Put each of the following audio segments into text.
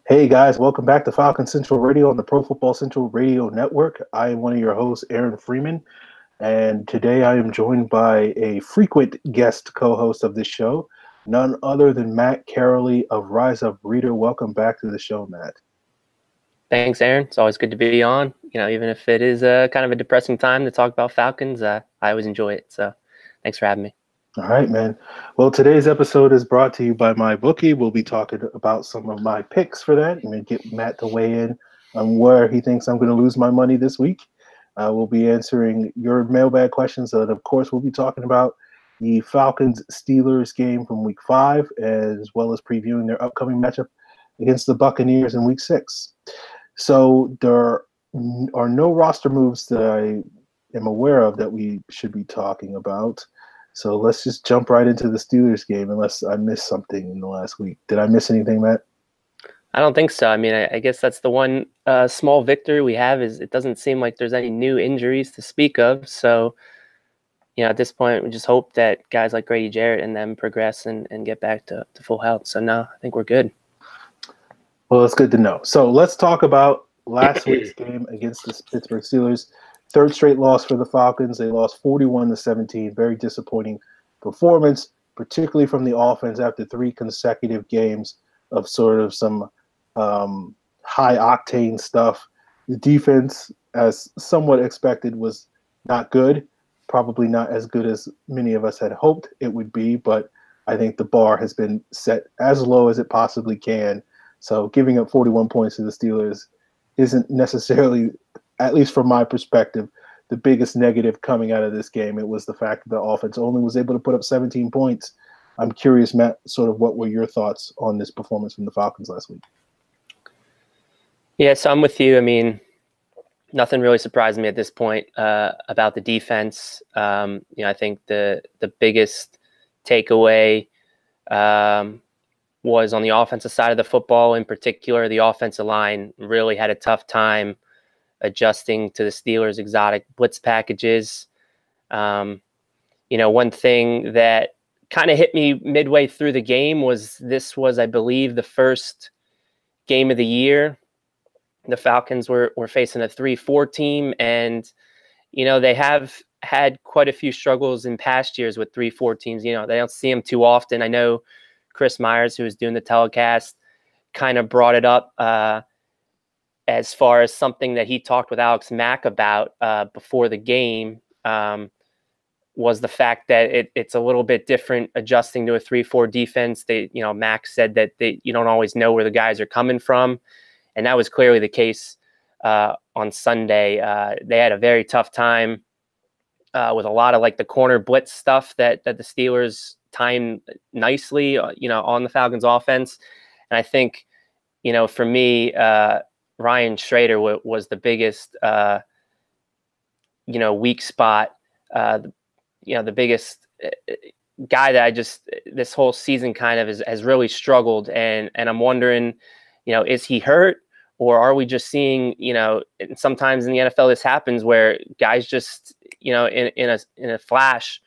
Hey guys, welcome back to Falcon Central Radio on the Pro Football Central Radio Network. I am one of your hosts, Aaron Freeman, and today I am joined by a frequent guest co-host of this show, none other than Matt Karoly of Rise Up Reader. Welcome back to the show, Matt. Thanks, Aaron. It's always good to be on. Even if it is kind of a depressing time to talk about Falcons, I always enjoy it. So thanks for having me. All right, man. Well, today's episode is brought to you by MyBookie. We'll be talking about some of my picks for that and get Matt to weigh in on where he thinks I'm going to lose my money this week. We'll be answering your mailbag questions. And, of course, we'll be talking about the Falcons-Steelers game from Week 5, as well as previewing their upcoming matchup against the Buccaneers in Week 6. So there are no roster moves that I am aware of that we should be talking about. So let's just jump right into the Steelers game, unless I missed something in the last week. Did I miss anything, Matt? I don't think so. I mean, I guess that's the one small victory we have is it doesn't seem like there's any new injuries to speak of. So, at this point, we just hope that guys like Grady Jarrett and them progress and get back to full health. So, no, I think we're good. Well, it's good to know. So let's talk about last week's game against the Pittsburgh Steelers. Third straight loss for the Falcons. They lost 41-17. Very disappointing performance, particularly from the offense after 3 consecutive games of sort of some high-octane stuff. The defense, as somewhat expected, was not good. Probably not as good as many of us had hoped it would be, but I think the bar has been set as low as it possibly can. So giving up 41 points to the Steelers isn't necessarily, at least from my perspective, the biggest negative coming out of this game. It was the fact that the offense only was able to put up 17 points. I'm curious, Matt, sort of what were your thoughts on this performance from the Falcons last week? Yeah, so I'm with you. I mean, nothing really surprised me at this point about the defense. I think the biggest takeaway was on the offensive side of the football. In particular, the offensive line really had a tough time adjusting to the Steelers' exotic blitz packages. One thing that kind of hit me midway through the game was this was, I believe, the first game of the year. The Falcons were facing a 3-4 team, and, they have had quite a few struggles in past years with 3-4 teams. They don't see them too often. I know Chris Myers, who was doing the telecast, kind of brought it up as far as something that he talked with Alex Mack about before the game, was the fact that it's a little bit different adjusting to a 3-4 defense. Mack said that you don't always know where the guys are coming from, and that was clearly the case on Sunday. They had a very tough time with a lot of like the corner blitz stuff that the Steelers timed nicely, on the Falcons offense. And I think, for me, Ryan Schrader was the biggest, weak spot, the biggest guy that this whole season kind of has really struggled. And I'm wondering, is he hurt, or are we just seeing, and sometimes in the NFL, this happens where guys just, in a flash,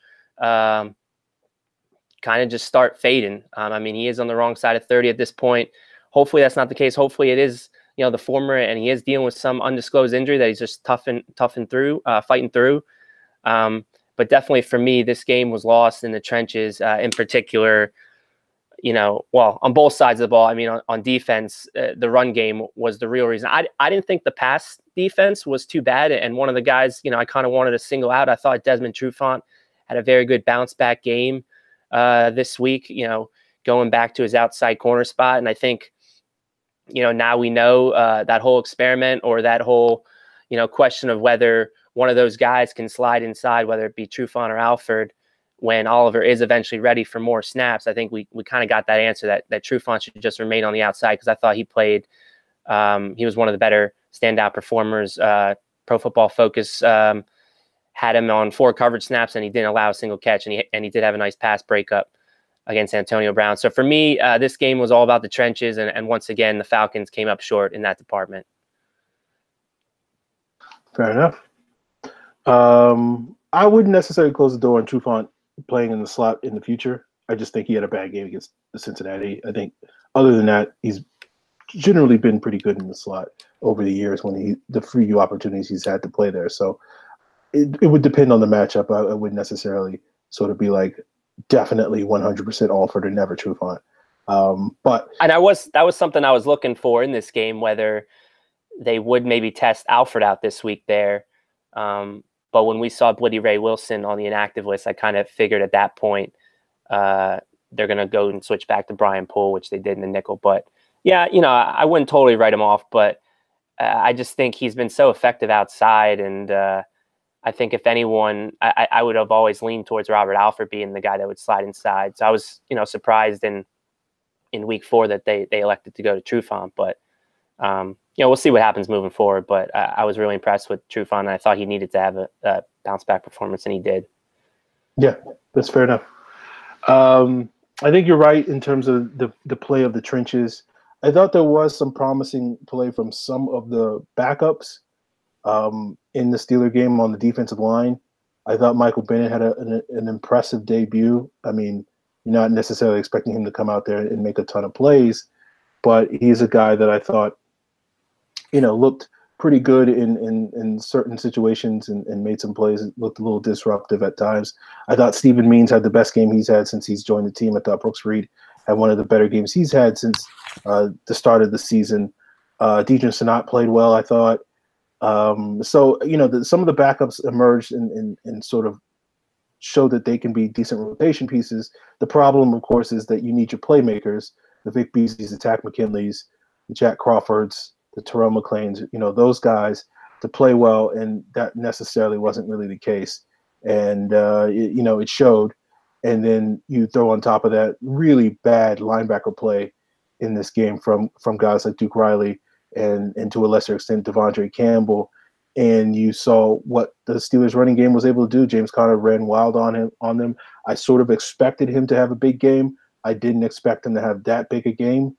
kind of just start fading. I mean, he is on the wrong side of 30 at this point. Hopefully that's not the case. Hopefully it is, the former, and he is dealing with some undisclosed injury that he's just fighting through. But definitely for me, this game was lost in the trenches, in particular, on both sides of the ball. I mean, on defense, the run game was the real reason. I didn't think the pass defense was too bad. And one of the guys, I kind of wanted to single out, I thought Desmond Trufant had a very good bounce back game this week, going back to his outside corner spot. And I think, now we know that whole experiment, or that whole, question of whether one of those guys can slide inside, whether it be Trufant or Alford, when Oliver is eventually ready for more snaps. I think we kind of got that answer that Trufant should just remain on the outside, because I thought he played, he was one of the better standout performers. Pro Football Focus had him on 4 coverage snaps, and he didn't allow a single catch, and he did have a nice pass breakup against Antonio Brown. So for me, this game was all about the trenches, and once again, the Falcons came up short in that department. Fair enough. I wouldn't necessarily close the door on Trufant playing in the slot in the future. I just think he had a bad game against Cincinnati. I think other than that, he's generally been pretty good in the slot over the years when the few opportunities he's had to play there. So it would depend on the matchup. I wouldn't necessarily sort of be like definitely 100% Alford or never Trufant. But and that was something I was looking for in this game, whether they would maybe test Alford out this week there. But when we saw Blitty Ray Wilson on the inactive list, I kind of figured at that point they're going to go and switch back to Brian Poole, which they did in the nickel. But yeah, I wouldn't totally write him off, but I just think he's been so effective outside. And I think if anyone, I would have always leaned towards Robert Alford being the guy that would slide inside. So I was, surprised in week 4 that they elected to go to Trufant. But, we'll see what happens moving forward. But I was really impressed with Trufant, and I thought he needed to have a bounce back performance, and he did. Yeah, that's fair enough. I think you're right in terms of the play of the trenches. I thought there was some promising play from some of the backups in the Steeler game on the defensive line. I thought Michael Bennett had an impressive debut. I mean, you're not necessarily expecting him to come out there and make a ton of plays, but he's a guy that I thought, looked pretty good in certain situations and made some plays. It looked a little disruptive at times. I thought Stephen Means had the best game he's had since he's joined the team. I thought Brooks Reed had one of the better games he's had since the start of the season. Dejan Sanat played well, I thought. So, some of the backups emerged and sort of showed that they can be decent rotation pieces. The problem, of course, is that you need your playmakers, the Vic Beasleys, the Tack McKinleys, the Jack Crawfords, the Terrell McLeans, those guys to play well, and that necessarily wasn't really the case. And, it showed. And then you throw on top of that really bad linebacker play in this game from guys like Duke Riley and to a lesser extent Devondre Campbell. And you saw what the Steelers running game was able to do. James Conner ran wild on them. I sort of expected him to have a big game. I didn't expect him to have that big a game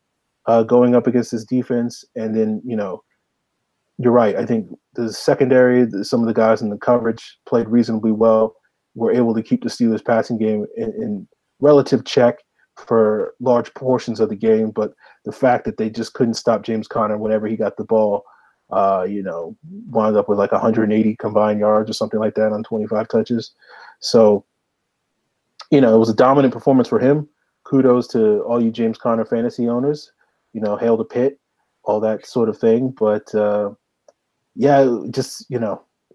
going up against his defense. And then, you're right. I think the secondary, some of the guys in the coverage played reasonably well, were able to keep the Steelers passing game in relative check for large portions of the game. But the fact that they just couldn't stop James Conner whenever he got the ball, wound up with like 180 combined yards or something like that on 25 touches. So, it was a dominant performance for him. Kudos to all you James Conner fantasy owners, hail the pit, all that sort of thing. But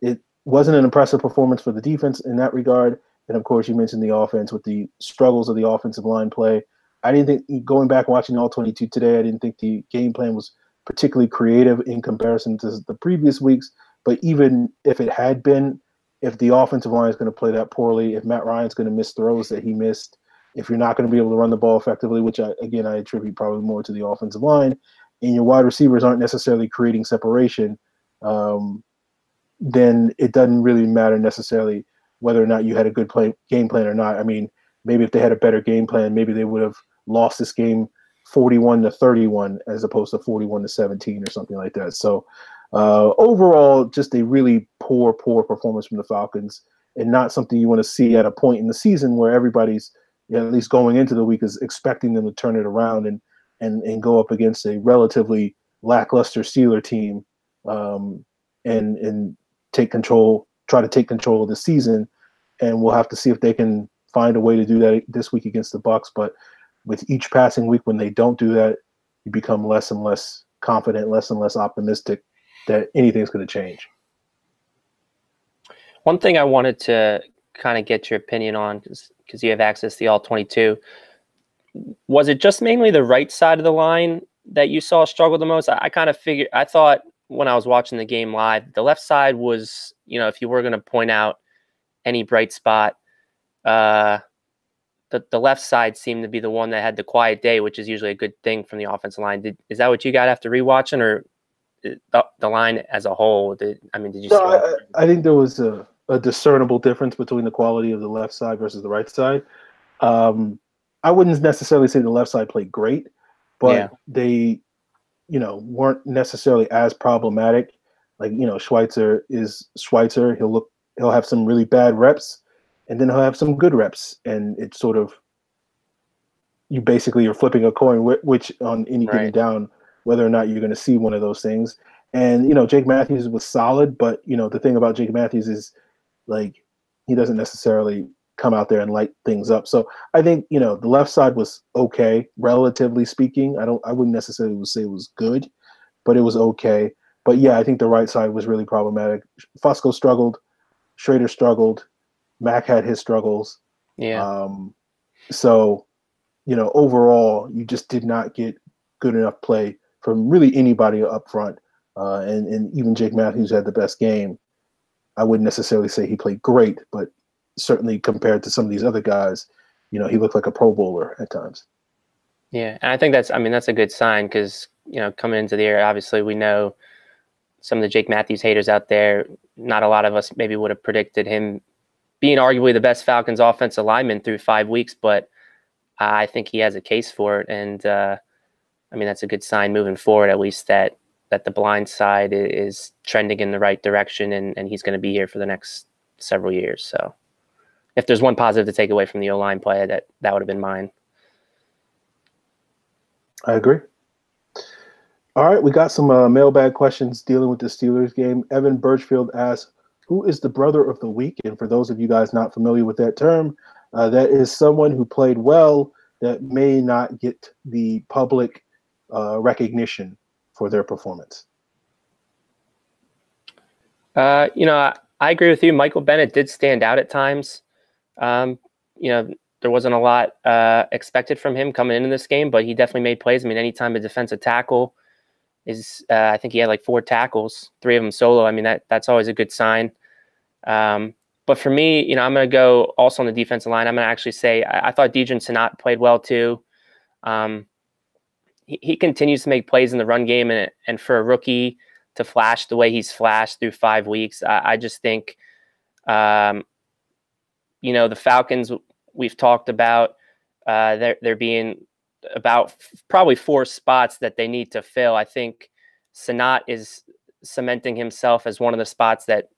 it wasn't an impressive performance for the defense in that regard. And of course, you mentioned the offense with the struggles of the offensive line play. I didn't think, going back watching all 22 today, I didn't think the game plan was particularly creative in comparison to the previous weeks. But even if it had been, if the offensive line is going to play that poorly, if Matt Ryan's going to miss throws that he missed, if you're not going to be able to run the ball effectively, which I attribute probably more to the offensive line, and your wide receivers aren't necessarily creating separation, then it doesn't really matter necessarily whether or not you had a good game plan or not. I mean, maybe if they had a better game plan, maybe they would have lost this game 41-31 as opposed to 41-17 or something like that. So overall, just a really poor performance from the Falcons, and not something you want to see at a point in the season where everybody's, at least going into the week, is expecting them to turn it around and go up against a relatively lackluster Steeler team and try to take control of the season. And we'll have to see if they can find a way to do that this week against the Bucs. But with each passing week, when they don't do that, you become less and less confident, less and less optimistic that anything's going to change. One thing I wanted to kind of get your opinion on, because you have access to the all 22, was it just mainly the right side of the line that you saw struggle the most? I kind of figured, I thought when I was watching the game live, the left side was, if you were going to point out any bright spot, the left side seemed to be the one that had the quiet day, which is usually a good thing from the offensive line. Is that what you got after rewatching, or the line as a whole? Did you see? I think there was a discernible difference between the quality of the left side versus the right side. I wouldn't necessarily say the left side played great, but they, weren't necessarily as problematic. Like, Schweitzer is Schweitzer. He'll have some really bad reps, and then he'll have some good reps, and it's sort of, you basically are flipping a coin which on any given down whether or not you're going to see one of those things. And, Jake Matthews was solid, but, the thing about Jake Matthews is, like, he doesn't necessarily come out there and light things up. So I think, the left side was okay, relatively speaking. I wouldn't necessarily say it was good, but it was okay. But yeah, I think the right side was really problematic. Fusco struggled, Schrader struggled, Mac had his struggles. Yeah. So, overall, you just did not get good enough play from really anybody up front. And even Jake Matthews had the best game. I wouldn't necessarily say he played great, but certainly compared to some of these other guys, he looked like a Pro Bowler at times. Yeah, and I think that's a good sign because, coming into the year, obviously we know some of the Jake Matthews haters out there, not a lot of us maybe would have predicted him being arguably the best Falcons offensive lineman through 5 weeks, but I think he has a case for it. And that's a good sign moving forward, at least that the blind side is trending in the right direction and he's going to be here for the next several years. So if there's one positive to take away from the O-line play, that would have been mine. I agree. All right, we got some mailbag questions dealing with the Steelers game. Evan Birchfield asks, who is the brother of the week? And for those of you guys not familiar with that term, that is someone who played well that may not get the public recognition for their performance. I agree with you. Michael Bennett did stand out at times. There wasn't a lot expected from him coming into this game, but he definitely made plays. I mean, anytime a defensive tackle I think he had like 4 tackles, 3 of them solo. I mean, that's always a good sign. But for me, I'm going to go also on the defensive line. I'm going to actually say I thought Dejan Sanat played well too. He continues to make plays in the run game, and for a rookie to flash the way he's flashed through 5 weeks, I just think, the Falcons we've talked about, there being about probably 4 spots that they need to fill. I think Sanat is cementing himself as one of the spots that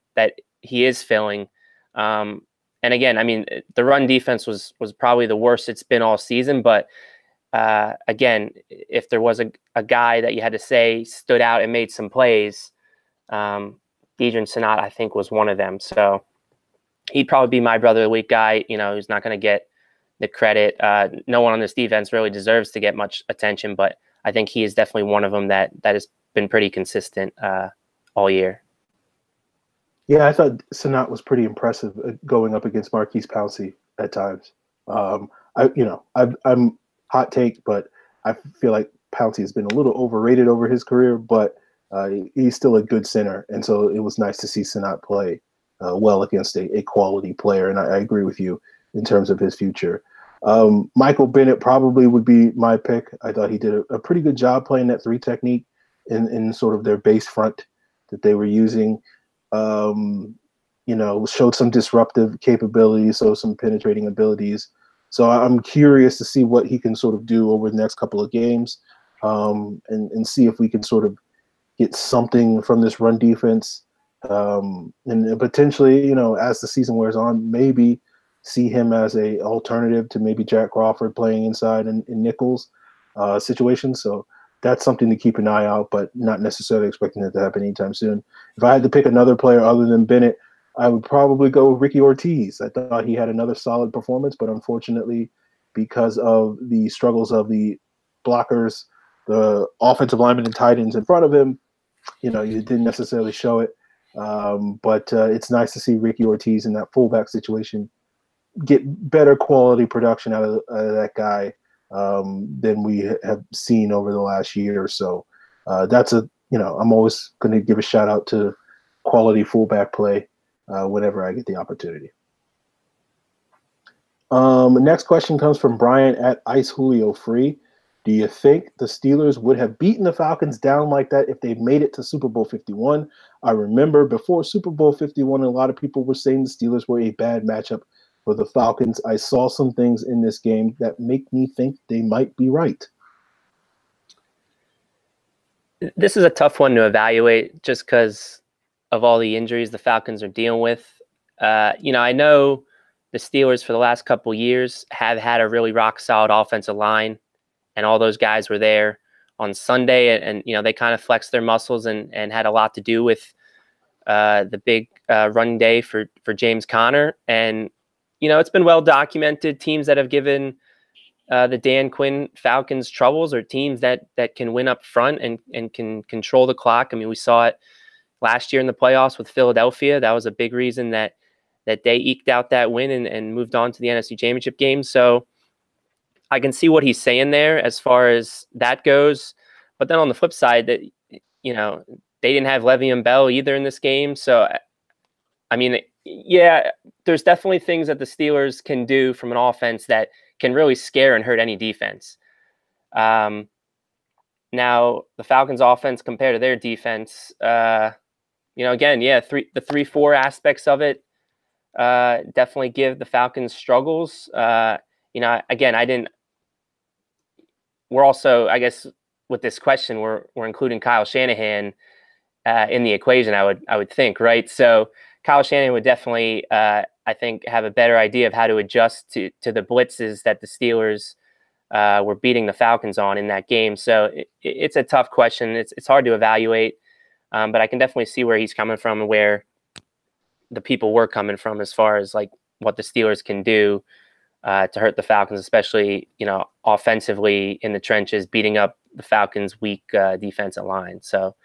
he is filling. And again, I mean, the run defense was probably the worst it's been all season. But again, if there was a guy that you had to say stood out and made some plays, Dejan Sanat, I think, was one of them. So he'd probably be my brother of the week guy. Who's not going to get the credit. No one on this defense really deserves to get much attention, but I think he is definitely one of them that has been pretty consistent all year. Yeah, I thought Sanat was pretty impressive going up against Marquise Pouncey at times. I'm hot take, but I feel like Pouncey has been a little overrated over his career, but he's still a good center, and so it was nice to see Sanat play well against a quality player, and I agree with you in terms of his future. Michael Bennett probably would be my pick. I thought he did a pretty good job playing that 3 technique in sort of their base front that they were using. Showed some disruptive capabilities, so some penetrating abilities. So I'm curious to see what he can sort of do over the next couple of games, and see if we can sort of get something from this run defense. And potentially, as the season wears on, maybe see him as a alternative to maybe Jack Crawford playing inside in Nichols situations. So that's something to keep an eye out, but not necessarily expecting it to happen anytime soon. If I had to pick another player other than Bennett, I would probably go with Ricky Ortiz. I thought he had another solid performance, but unfortunately, because of the struggles of the blockers, the offensive linemen and tight ends in front of him, you didn't necessarily show it. But it's nice to see Ricky Ortiz in that fullback situation get better quality production out of that guy than we have seen over the last year or so. I'm always going to give a shout out to quality fullback play whenever I get the opportunity. Next question comes from Brian at Ice Julio Free. Do you think the Steelers would have beaten the Falcons down like that if they made it to Super Bowl 51? I remember before Super Bowl 51, a lot of people were saying the Steelers were a bad matchup for the Falcons. I saw some things in this game that make me think they might be right. This is a tough one to evaluate just because of all the injuries the Falcons are dealing with. I know the Steelers for the last couple of years have had a really rock solid offensive line, and all those guys were there on Sunday, and they kind of flexed their muscles and had a lot to do with the big run day for James Conner. And it's been well documented. Teams that have given the Dan Quinn Falcons troubles are teams that can win up front and can control the clock. I mean, we saw it last year in the playoffs with Philadelphia. That was a big reason that they eked out that win and moved on to the NFC Championship game. So I can see what he's saying there as far as that goes. But then on the flip side, that they didn't have Le'Veon Bell either in this game. So, I mean, yeah, there's definitely things that the Steelers can do from an offense that can really scare and hurt any defense. Now, the Falcons' offense compared to their defense, again, yeah, the 3-4 aspects of it definitely give the Falcons struggles. Again, we're also, I guess, with this question, we're including Kyle Shanahan in the equation, I would think, right? So Kyle Shanahan would definitely, I think, have a better idea of how to adjust to the blitzes that the Steelers were beating the Falcons on in that game. So it's a tough question. It's hard to evaluate, but I can definitely see where he's coming from and where the people were coming from as far as like what the Steelers can do to hurt the Falcons, especially offensively in the trenches, beating up the Falcons' weak defensive line. So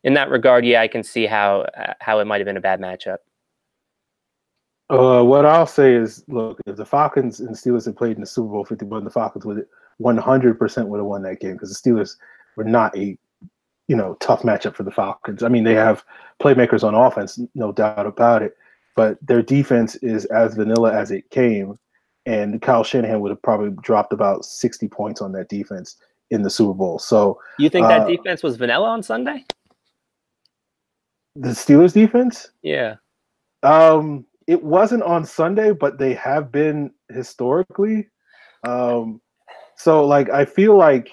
in that regard, yeah, I can see how it might have been a bad matchup. What I'll say is, look, if the Falcons and Steelers had played in the Super Bowl 51, the Falcons would 100% would have won that game, because the Steelers were not a tough matchup for the Falcons. I mean, they have playmakers on offense, no doubt about it, but their defense is as vanilla as it came, and Kyle Shanahan would have probably dropped about 60 points on that defense in the Super Bowl. So you think that defense was vanilla on Sunday? The Steelers defense? Yeah. It wasn't on Sunday, but they have been historically. So like, I feel like,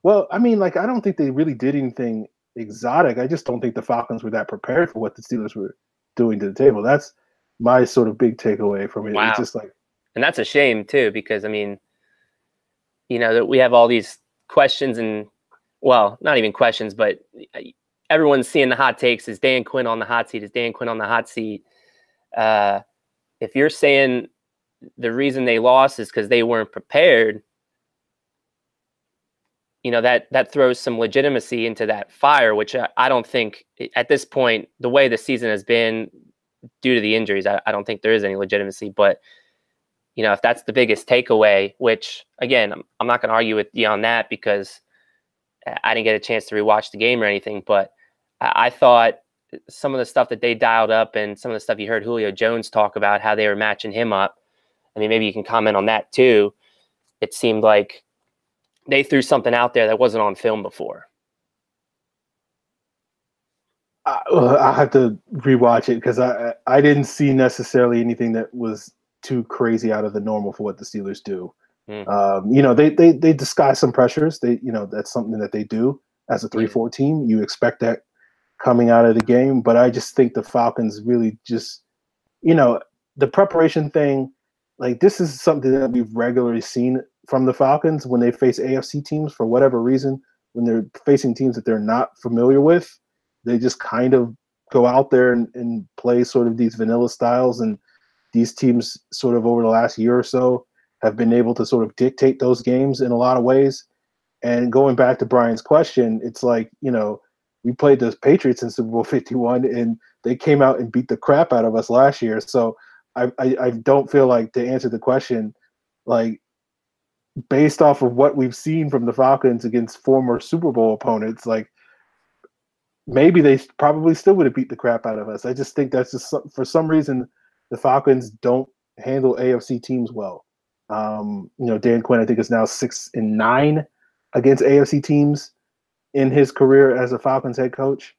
well, I mean, like, I don't think they really did anything exotic. I just don't think the Falcons were that prepared for what the Steelers were doing to the table. That's my sort of big takeaway from it. Wow. It's just like, and that's a shame too, because I mean, that we have all these questions, and well, not even questions, but everyone's seeing the hot takes. Is Dan Quinn on the hot seat? Is Dan Quinn on the hot seat? If you're saying the reason they lost is because they weren't prepared, that throws some legitimacy into that fire, which I don't think at this point, the way the season has been due to the injuries, I don't think there is any legitimacy. But if that's the biggest takeaway, which again, I'm not going to argue with you on that, because I didn't get a chance to rewatch the game or anything, but I thought some of the stuff that they dialed up and some of the stuff you heard Julio Jones talk about, how they were matching him up. I mean, maybe you can comment on that too. It seemed like they threw something out there that wasn't on film before. I have to rewatch it, because I didn't see necessarily anything that was too crazy out of the normal for what the Steelers do. Mm-hmm. They disguise some pressures. That's something that they do as a 3-4 team. You expect that coming out of the game, but I just think the Falcons really just, the preparation thing, like, this is something that we've regularly seen from the Falcons when they face AFC teams. For whatever reason, when they're facing teams that they're not familiar with, they just kind of go out there and play sort of these vanilla styles, and these teams sort of over the last year or so have been able to sort of dictate those games in a lot of ways. And going back to Brian's question, it's like, we played the Patriots in Super Bowl 51, and they came out and beat the crap out of us last year. So I don't feel like, to answer the question, like, based off of what we've seen from the Falcons against former Super Bowl opponents, like, maybe they probably still would have beat the crap out of us. I just think that's just, for some reason, the Falcons don't handle AFC teams well. Dan Quinn, I think, is now 6-9 against AFC teams in his career as a Falcons head coach.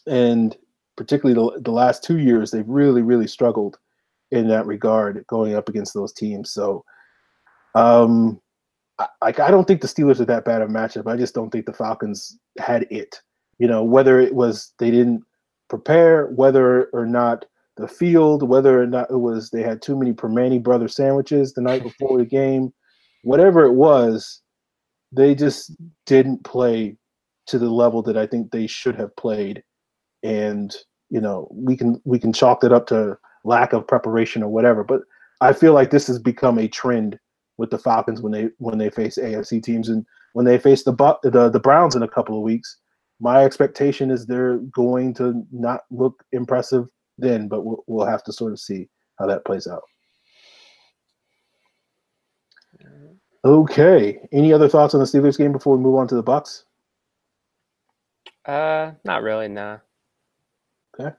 And particularly the last 2 years, they've really, really struggled in that regard, going up against those teams. So I don't think the Steelers are that bad of a matchup. I just don't think the Falcons had it. Whether it was they didn't prepare, whether or not the field, whether or not it was they had too many Permane brother sandwiches the night before the game, whatever it was, they just didn't play to the level that I think they should have played. And we can chalk it up to lack of preparation or whatever. But I feel like this has become a trend with the Falcons when they face AFC teams, and when they face the Browns in a couple of weeks. My expectation is they're going to not look impressive then, but we'll have to sort of see how that plays out. Okay. Any other thoughts on the Steelers game before we move on to the Bucs? Not really, nah. Okay.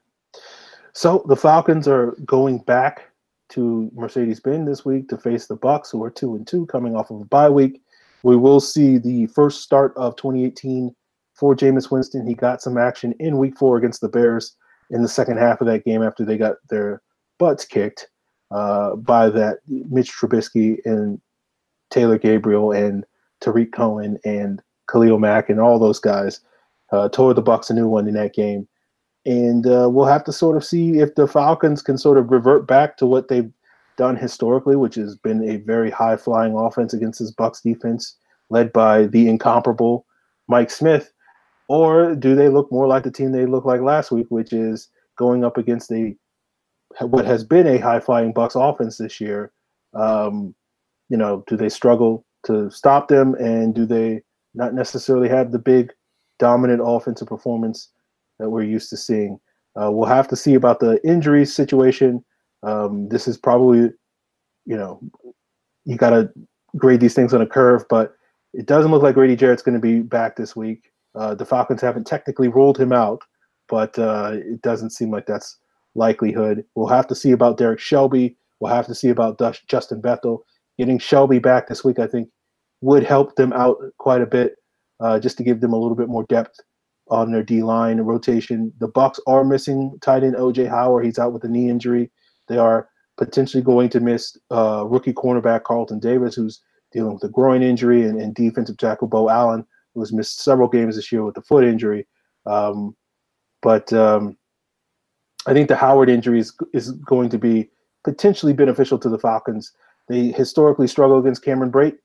So the Falcons are going back to Mercedes-Benz this week to face the Bucs, who are 2-2, coming off of a bye week. We will see the first start of 2018 for Jameis Winston. He got some action in Week 4 against the Bears in the second half of that game after they got their butts kicked by that Mitch Trubisky and Taylor Gabriel and Tariq Cohen and Khalil Mack and all those guys tore the Bucs a new one in that game. And we'll have to sort of see if the Falcons can sort of revert back to what they've done historically, which has been a very high-flying offense against this Bucs defense, led by the incomparable Mike Smith. Or do they look more like the team they looked like last week, which is going up against what has been a high-flying Bucs offense this year? Do they struggle to stop them, and do they not necessarily have the big, dominant offensive performance that we're used to seeing? We'll have to see about the injury situation. This is probably, you got to grade these things on a curve, but it doesn't look like Grady Jarrett's going to be back this week. The Falcons haven't technically ruled him out, but it doesn't seem like that's likelihood. We'll have to see about Derek Shelby. We'll have to see about Justin Bethel. Getting Shelby back this week, I think, would help them out quite a bit, just to give them a little bit more depth on their D-line rotation. The Bucs are missing tight end O.J. Howard. He's out with a knee injury. They are potentially going to miss rookie cornerback Carlton Davis, who's dealing with a groin injury, and defensive tackle Bo Allen, who has missed several games this year with a foot injury. But I think the Howard injury is going to be potentially beneficial to the Falcons. They historically struggle against Cameron Brate,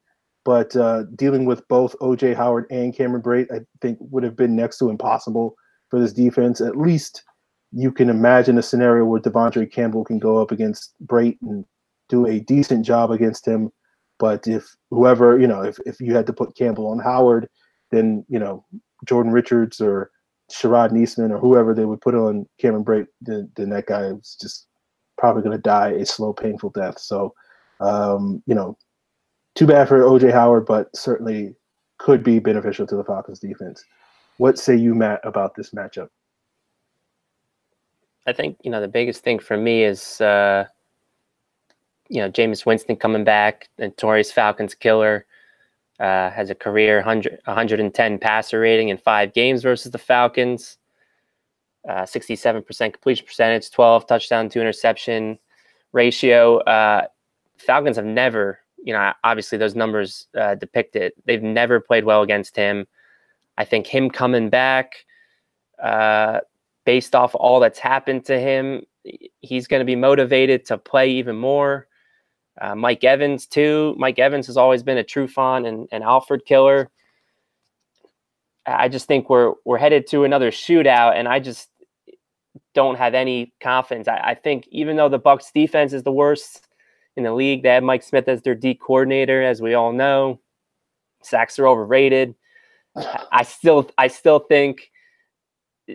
but dealing with both O.J. Howard and Cameron Brate, I think, would have been next to impossible for this defense. At least you can imagine a scenario where Devondre Campbell can go up against Brate and do a decent job against him. But if whoever, if you had to put Campbell on Howard, then, Jordan Richards or Sherrod Neesman or whoever they would put on Cameron Brate, then that guy is just probably going to die a slow, painful death. So, too bad for O.J. Howard, but certainly could be beneficial to the Falcons defense. What say you, Matt, about this matchup? I think, the biggest thing for me is, Jameis Winston coming back, notorious Falcons killer, has a career 110 passer rating in 5 games versus the Falcons, 67% completion percentage, 12 touchdown to interception ratio. Falcons have never, obviously those numbers depict it. They've never played well against him. I think him coming back, based off all that's happened to him, he's going to be motivated to play even more. Mike Evans, too. Mike Evans has always been a true fan and Alfred killer. I just think we're headed to another shootout, and I just don't have any confidence. I think even though the Bucs defense is the worst in the league, they have Mike Smith as their D coordinator, as we all know. Sacks are overrated. I still think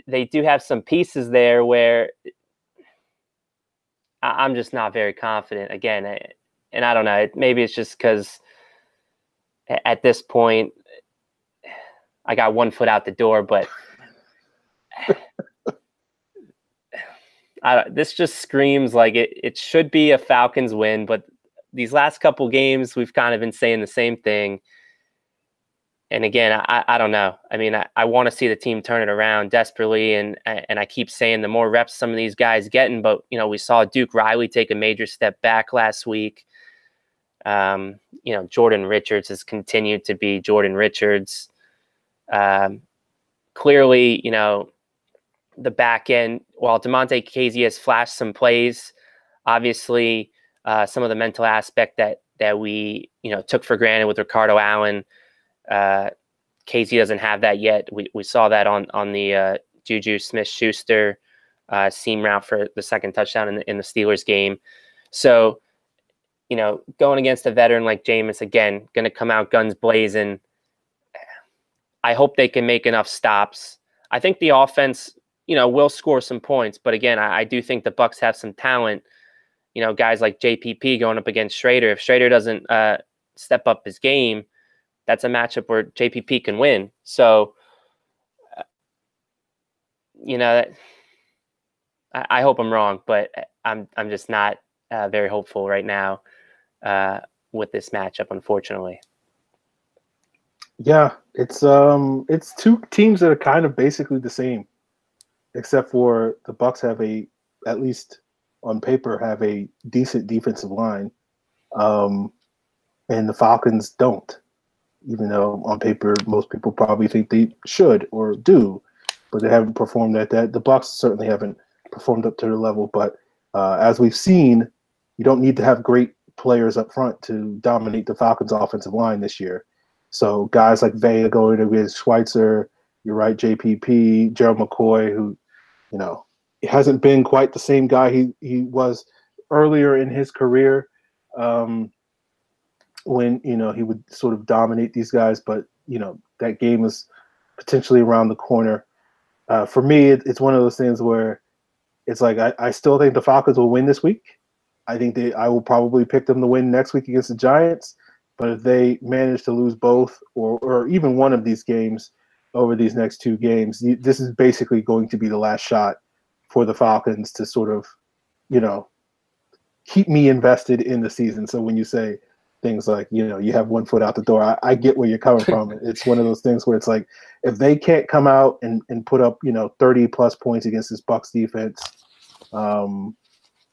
they do have some pieces there where I'm just not very confident. Again, and I don't know. Maybe it's just because at this point I got one foot out the door, but this just screams like it should be a Falcons win. But these last couple games, we've kind of been saying the same thing. And again, I don't know. I mean, I want to see the team turn it around desperately, and I keep saying the more reps some of these guys getting, but we saw Duke Riley take a major step back last week. Jordan Richards has continued to be Jordan Richards. Clearly, the back end, while Damontae Casey has flashed some plays, obviously some of the mental aspect that we took for granted with Ricardo Allen Casey doesn't have that yet. We saw that on the Juju Smith-Schuster seam route for the second touchdown in the Steelers game. So, going against a veteran like Jameis, again, going to come out guns blazing. I hope they can make enough stops. I think the offense, will score some points. But again, I do think the Bucs have some talent. Guys like JPP going up against Schrader. If Schrader doesn't step up his game, that's a matchup where JPP can win. So, I hope I'm wrong, but I'm just not very hopeful right now with this matchup, unfortunately. Yeah, it's two teams that are kind of basically the same, except for the Bucs have at least on paper, have a decent defensive line, and the Falcons don't. Even though on paper most people probably think they should or do, but they haven't performed at that. The Bucs certainly haven't performed up to the level. But as we've seen, you don't need to have great players up front to dominate the Falcons' offensive line this year. So guys like Vega going against Schweitzer, you're right, JPP, Gerald McCoy, who, hasn't been quite the same guy he was earlier in his career when, he would sort of dominate these guys. But, that game is potentially around the corner. For me, it's one of those things where it's like I still think the Falcons will win this week. I think I will probably pick them to win next week against the Giants. But if they manage to lose both or even one of these games over these next two games, this is basically going to be the last shot for the Falcons to sort of, keep me invested in the season. So when you say things like, you have one foot out the door, I get where you're coming from. It's one of those things where it's like, if they can't come out and put up, 30 plus points against this Bucs defense,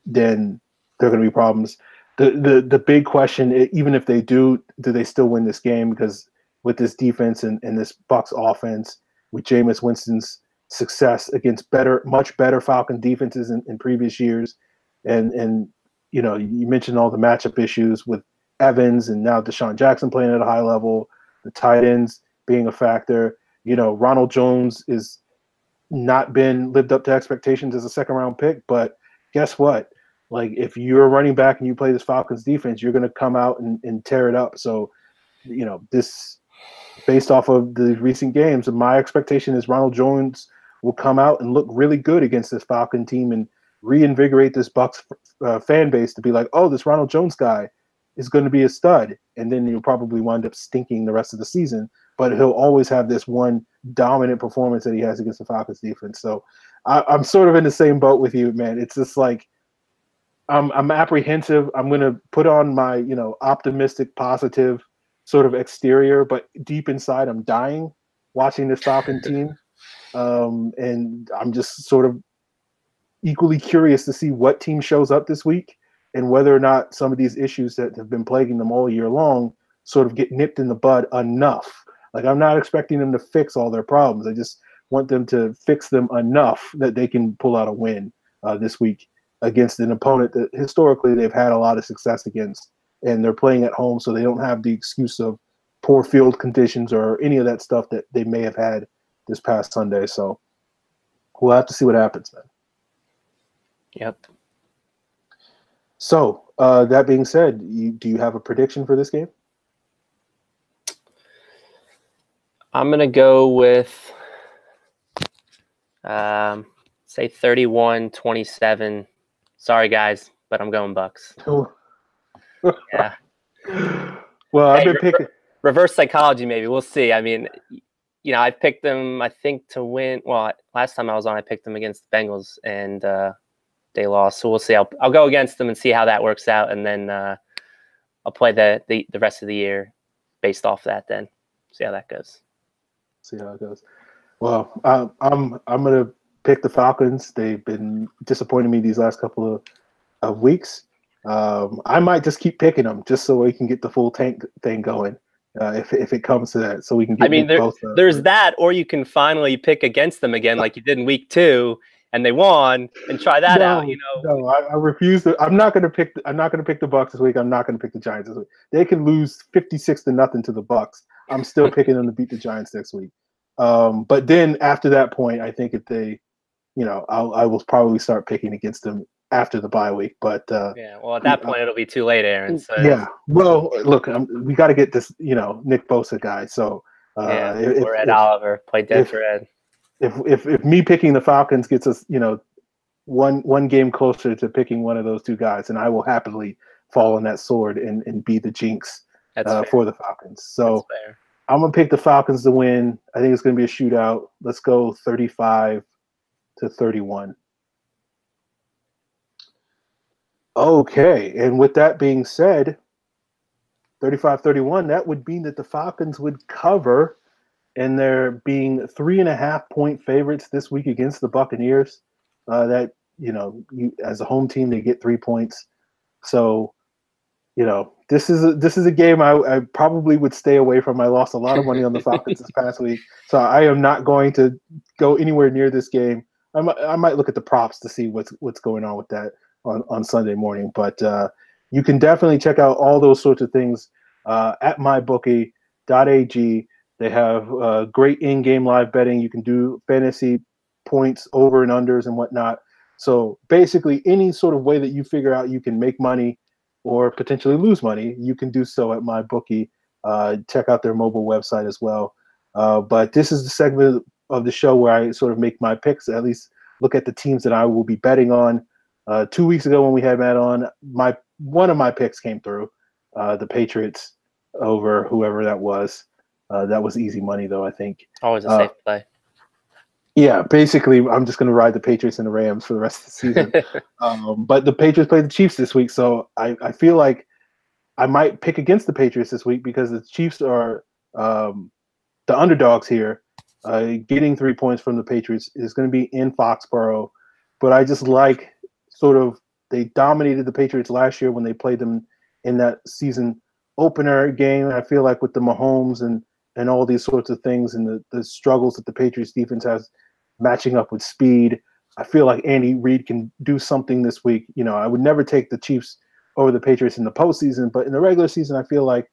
then there are going to be problems. The big question, even if they do they still win this game? Because with this defense and this Bucs offense, with Jameis Winston's success against much better Falcon defenses in previous years, and you mentioned all the matchup issues with Evans and now Deshaun Jackson playing at a high level, the tight ends being a factor. Ronald Jones is not been lived up to expectations as a second round pick, but guess what? Like, if you're a running back and you play this Falcons defense, you're going to come out and tear it up. So, this, based off of the recent games, my expectation is Ronald Jones will come out and look really good against this Falcon team and reinvigorate this Bucs fan base to be like, oh, this Ronald Jones guy is going to be a stud. And then you'll probably wind up stinking the rest of the season. But he'll always have this one dominant performance that he has against the Falcons defense. So I'm sort of in the same boat with you, man. It's just like, I'm apprehensive. I'm going to put on my, optimistic, positive sort of exterior, but deep inside, I'm dying watching this Falcon team. And I'm just sort of equally curious to see what team shows up this week and whether or not some of these issues that have been plaguing them all year long sort of get nipped in the bud enough. Like, I'm not expecting them to fix all their problems. I just want them to fix them enough that they can pull out a win this week against an opponent that historically they've had a lot of success against, and they're playing at home, so they don't have the excuse of poor field conditions or any of that stuff that they may have had this past Sunday. So we'll have to see what happens, man. Yep. So that being said, do you have a prediction for this game? I'm going to go with say 31-27. Sorry, guys, but I'm going Bucs. Yeah. Well, I've been picking reverse psychology. Maybe we'll see. I mean, I picked them, I think, to win. Well, last time I was on, I picked them against the Bengals, and they lost. So we'll see. I'll go against them and see how that works out, and then I'll play the rest of the year based off that. Then see how that goes. See how it goes. Well, I'm gonna pick the Falcons. They've been disappointing me these last couple of weeks. I might just keep picking them just so we can get the full tank thing going. If it comes to that, so we can get. I mean, there's that, or you can finally pick against them again, like you did in week 2, and they won, and try that out. No, I refuse to. I'm not going to pick. I'm not going to pick the Bucs this week. I'm not going to pick the Giants this week. They can lose 56-0 to the Bucs. I'm still picking them to beat the Giants next week. But then after that point, I think if they, I will probably start picking against them after the bye week. But yeah, well, at that point, it'll be too late, Aaron. So yeah. Well, look, we got to get this, Nick Bosa guy. So or Ed Oliver, play dead for Ed. If me picking the Falcons gets us, one game closer to picking one of those two guys, and I will happily fall on that sword and be the jinx for the Falcons. So I'm gonna pick the Falcons to win. I think it's gonna be a shootout. Let's go 35-31. Okay, and with that being said, 35-31, that would mean that the Falcons would cover, and they're being 3.5-point favorites this week against the Buccaneers. That as a home team, they get 3 points. So, this is a game I probably would stay away from. I lost a lot of money on the Falcons this past week, so I am not going to go anywhere near this game. I might look at the props to see what's going on with that on Sunday morning. But you can definitely check out all those sorts of things at mybookie.ag. They have great in-game live betting. You can do fantasy points, over and unders, and whatnot. So basically, any sort of way that you figure out you can make money or potentially lose money, you can do so at MyBookie. Check out their mobile website as well. But this is the segment of the show where I sort of make my picks, at least look at the teams that I will be betting on. 2 weeks ago when we had Matt on, one of my picks came through, the Patriots over whoever that was. That was easy money, though, I think. Always a safe play. Yeah, basically, I'm just going to ride the Patriots and the Rams for the rest of the season. But the Patriots play the Chiefs this week, so I feel like I might pick against the Patriots this week because the Chiefs are the underdogs here. Getting 3 points from the Patriots is going to be in Foxborough. But I just like they dominated the Patriots last year when they played them in that season opener game. I feel like with the Mahomes and all these sorts of things and the struggles that the Patriots defense has matching up with speed, I feel like Andy Reid can do something this week. I would never take the Chiefs over the Patriots in the postseason, but in the regular season, I feel like,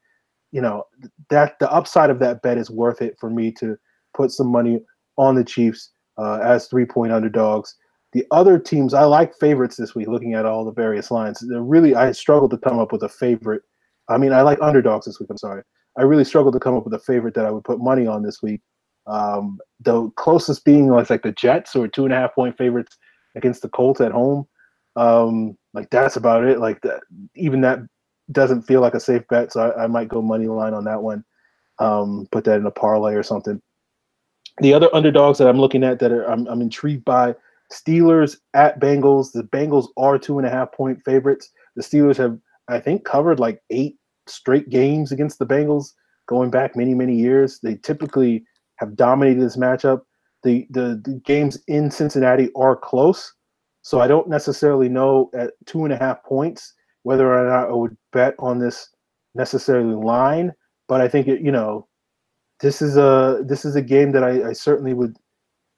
that the upside of that bet is worth it for me to put some money on the Chiefs as 3-point underdogs. The other teams, I like favorites this week, looking at all the various lines. I struggled to come up with a favorite. I like underdogs this week. I'm sorry. I really struggled to come up with a favorite that I would put money on this week. The closest being like the Jets, or 2.5-point favorites against the Colts at home. That's about it. Even that doesn't feel like a safe bet, so I might go money line on that one. Put that in a parlay or something. The other underdogs that I'm looking at that I'm intrigued by: Steelers at Bengals. The Bengals are 2.5-point favorites. The Steelers have, I think, covered 8 straight games against the Bengals going back many, many years. They typically have dominated this matchup. The games in Cincinnati are close, so I don't necessarily know at 2.5 points whether or not I would bet on this necessarily line. But I think this is a game that I certainly would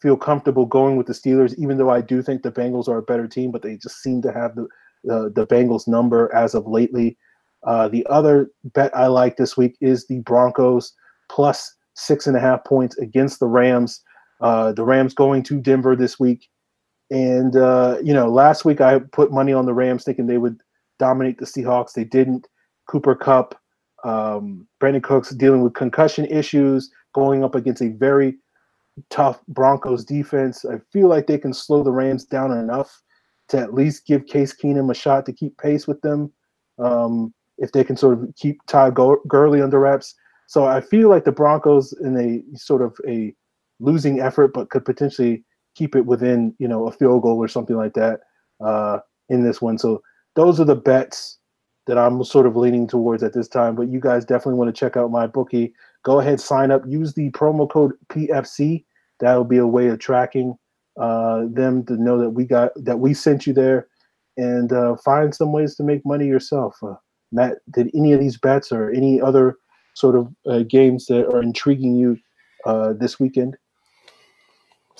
feel comfortable going with the Steelers, even though I do think the Bengals are a better team, but they just seem to have the Bengals number as of lately. The other bet I like this week is the Broncos plus 6.5 points against the Rams. The Rams going to Denver this week. And, last week I put money on the Rams thinking they would dominate the Seahawks. They didn't. Cooper Kupp, Brandon Cooks dealing with concussion issues, going up against a very tough Broncos defense. I feel like they can slow the Rams down enough to at least give Case Keenum a shot to keep pace with them. If they can sort of keep Todd Gurley under wraps. So I feel like the Broncos in a sort of a losing effort, but could potentially keep it within, a field goal or something like that in this one. So those are the bets that I'm sort of leaning towards at this time. But you guys definitely want to check out my bookie. Go ahead, sign up, use the promo code PFC. That will be a way of tracking them to know that we sent you there, and find some ways to make money yourself. Matt, did any of these bets or any other sort of games that are intriguing you this weekend?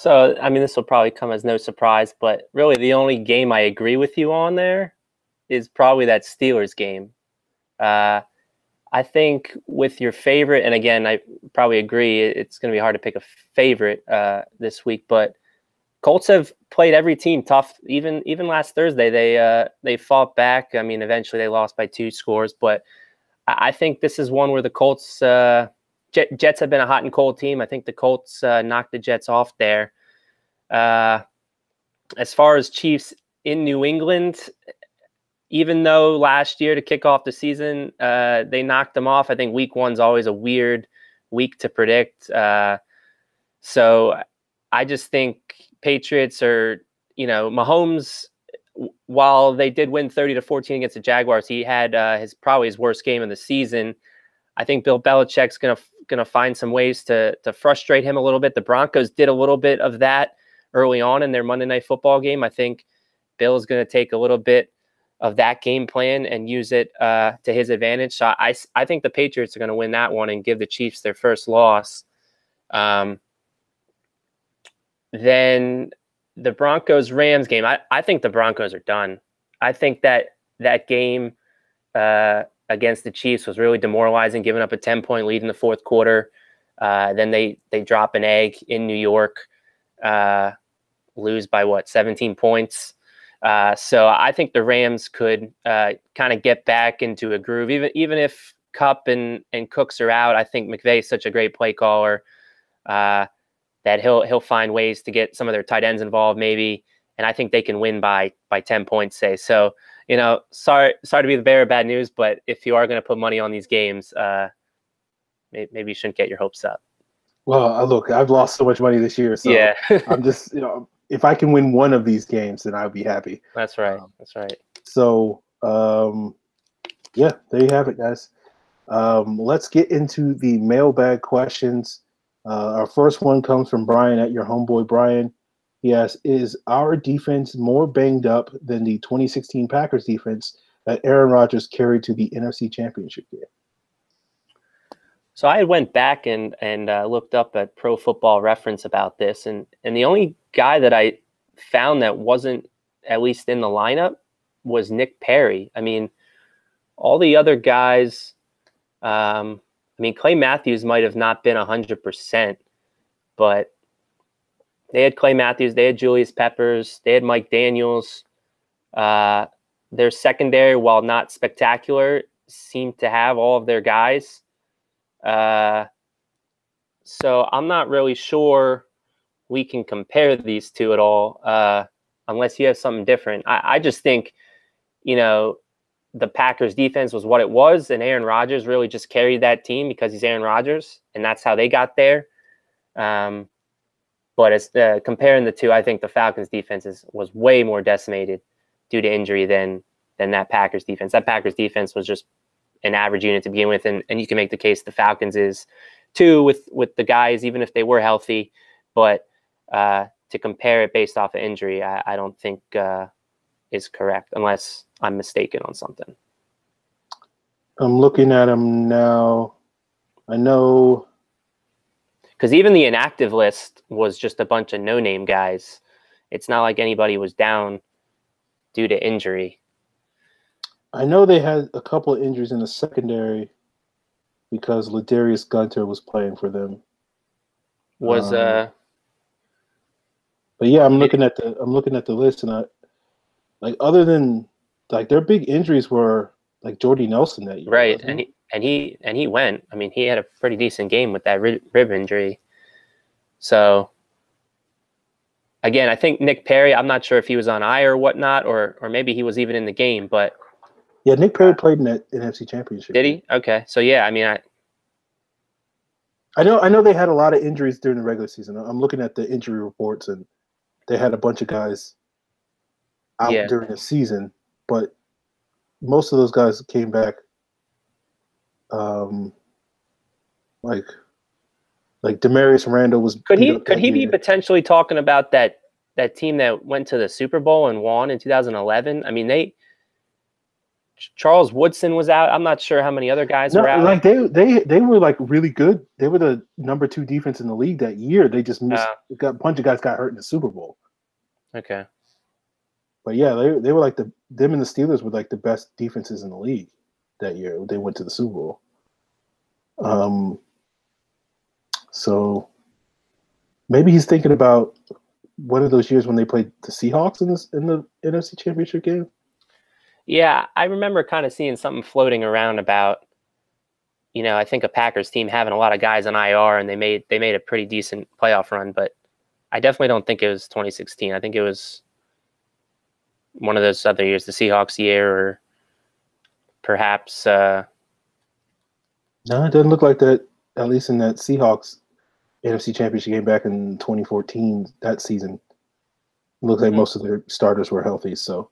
So, I mean, this will probably come as no surprise, but really the only game I agree with you on there is probably that Steelers game. I think with your favorite, and again, I probably agree, it's going to be hard to pick a favorite this week, but Colts have played every team tough. Even last Thursday, they fought back. I mean, eventually they lost by 2 scores, but I think this is one where the Colts Jets have been a hot and cold team. I think the Colts knocked the Jets off there. As far as Chiefs in New England, even though last year to kick off the season they knocked them off, I think week 1's always a weird week to predict. So I just think Patriots are, Mahomes, while they did win 30-14 against the Jaguars, he had probably his worst game of the season. I think Bill Belichick's gonna find some ways to frustrate him a little bit. The Broncos did a little bit of that early on in their Monday Night Football game. I think Bill's going to take a little bit of that game plan and use it to his advantage. So I think the Patriots are going to win that one and give the Chiefs their first loss. Then the Broncos-Rams game, I think the Broncos are done. I think that game against the Chiefs was really demoralizing, giving up a 10-point lead in the fourth quarter. Then they drop an egg in New York, lose by 17 points. So I think the Rams could kind of get back into a groove, even if Kupp and Cooks are out. I think McVay is such a great play caller that he'll find ways to get some of their tight ends involved, maybe, and I think they can win by 10 points, say. So, sorry to be the bearer of bad news, but if you are going to put money on these games, maybe you shouldn't get your hopes up. Well, look, I've lost so much money this year, so yeah. I'm just, if I can win one of these games, then I'll be happy. That's right. That's right. So, yeah, there you have it, guys. Let's get into the mailbag questions. Our first one comes from Brian at your homeboy Brian. He asks, is our defense more banged up than the 2016 Packers defense that Aaron Rodgers carried to the NFC Championship game? So I went back and looked up at Pro Football Reference about this, and the only guy that I found that wasn't at least in the lineup was Nick Perry. I mean, all the other guys, Clay Matthews might have not been 100%, but they had Clay Matthews, they had Julius Peppers, they had Mike Daniels. Their secondary, while not spectacular, seemed to have all of their guys. So I'm not really sure we can compare these two at all, unless you have something different. I just think, the Packers defense was what it was, and Aaron Rodgers really just carried that team because he's Aaron Rodgers, and that's how they got there. But as comparing the two, I think the Falcons defense was way more decimated due to injury than that Packers defense. That Packers defense was just an average unit to begin with, and you can make the case the Falcons is too with the guys, even if they were healthy. But to compare it based off of injury, I don't think is correct, unless I'm mistaken on something. I'm looking at them now. I know, because even the inactive list was just a bunch of no-name guys. It's not like anybody was down due to injury. I know they had a couple of injuries in the secondary because Ladarius Gunter was playing for them. But yeah, I'm looking at the list, and other than their big injuries were like Jordy Nelson that year, right? And he went. I mean, he had a pretty decent game with that rib injury. So again, I think Nick Perry, I'm not sure if he was on IR or whatnot, or maybe he was even in the game, but yeah, Nick Perry played in that NFC Championship. Did he? Okay. So yeah, I mean, I know they had a lot of injuries during the regular season. I'm looking at the injury reports, and they had a bunch of guys out during the season, but most of those guys came back. Like Demarius Randall was. Could he be potentially talking about that that team that went to the Super Bowl and won in 2011. I mean, Charles Woodson was out. I'm not sure how many other guys were out. Like they were like really good. They were the number 2 defense in the league that year. They just missed. Got a bunch of guys got hurt in the Super Bowl. Okay. But yeah, they were like them and the Steelers were like the best defenses in the league that year. They went to the Super Bowl. So maybe he's thinking about one of those years when they played the Seahawks in the NFC Championship game. Yeah, I remember kind of seeing something floating around about, I think a Packers team having a lot of guys on IR, and they made a pretty decent playoff run, but I definitely don't think it was 2016. I think it was one of those other years, the Seahawks year, or perhaps. No, it doesn't look like that. At least in that Seahawks NFC Championship game back in 2014, that season, it looks like most of their starters were healthy. So,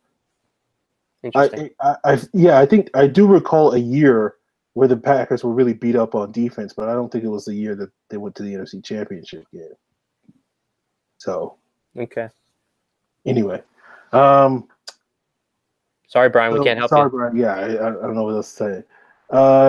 interesting. I think I do recall a year where the Packers were really beat up on defense, but I don't think it was the year that they went to the NFC Championship game. So, okay. Anyway, sorry, Brian, we can't help you. Sorry, Brian. Yeah, I don't know what else to say.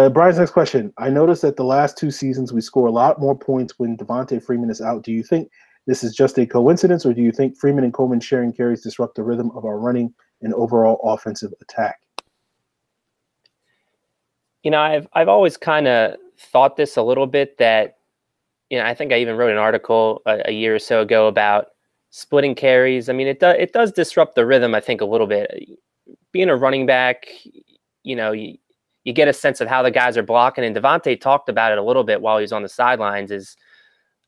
Brian's next question. I noticed that the last 2 seasons we score a lot more points when Devontae Freeman is out. Do you think this is just a coincidence, or do you think Freeman and Coleman sharing carries disrupt the rhythm of our running and overall offensive attack? I've always kind of thought this a little bit that, I think I even wrote an article a year or so ago about splitting carries. I mean, it does disrupt the rhythm, I think, a little bit. Being a running back, you get a sense of how the guys are blocking, and Devontae talked about it a little bit while he was on the sidelines. Is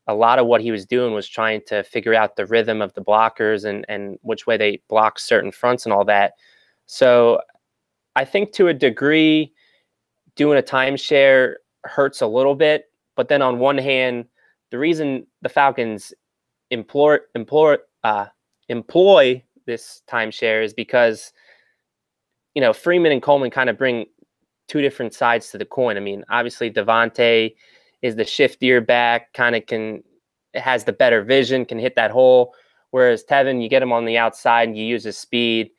a lot of what he was doing was trying to figure out the rhythm of the blockers and which way they block certain fronts and all that. So I think to a degree, doing a timeshare hurts a little bit, but then on one hand, the reason the Falcons employ this timeshare is because, Freeman and Coleman kind of bring 2 different sides to the coin. I mean, obviously Devontae is the shiftier back, has the better vision, can hit that hole. Whereas Tevin, you get him on the outside and you use his speed.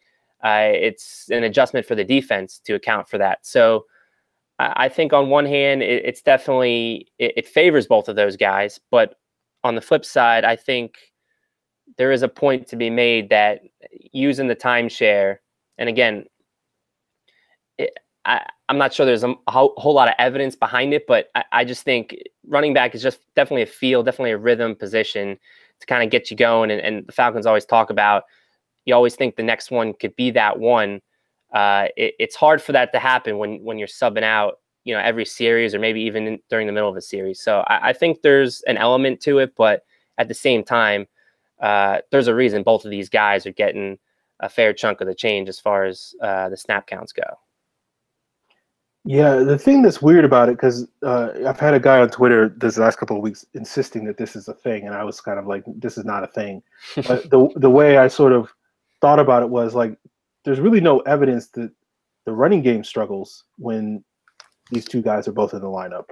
It's an adjustment for the defense to account for that. So I think on one hand, it's definitely, it favors both of those guys. But on the flip side, I think there is a point to be made that using the timeshare, and again, I'm not sure there's a whole lot of evidence behind it, but I just think running back is just definitely a feel, definitely a rhythm position to kind of get you going. And the Falcons always talk about, you always think the next one could be that one. It's hard for that to happen when you're subbing out, every series or maybe even during the middle of a series. So I think there's an element to it, but at the same time, there's a reason both of these guys are getting a fair chunk of the change as far as the snap counts go. Yeah, the thing that's weird about it, because I've had a guy on Twitter this last couple of weeks insisting that this is a thing, and I was kind of like, this is not a thing. But the way I sort of thought about it was like, there's really no evidence that the running game struggles when these 2 guys are both in the lineup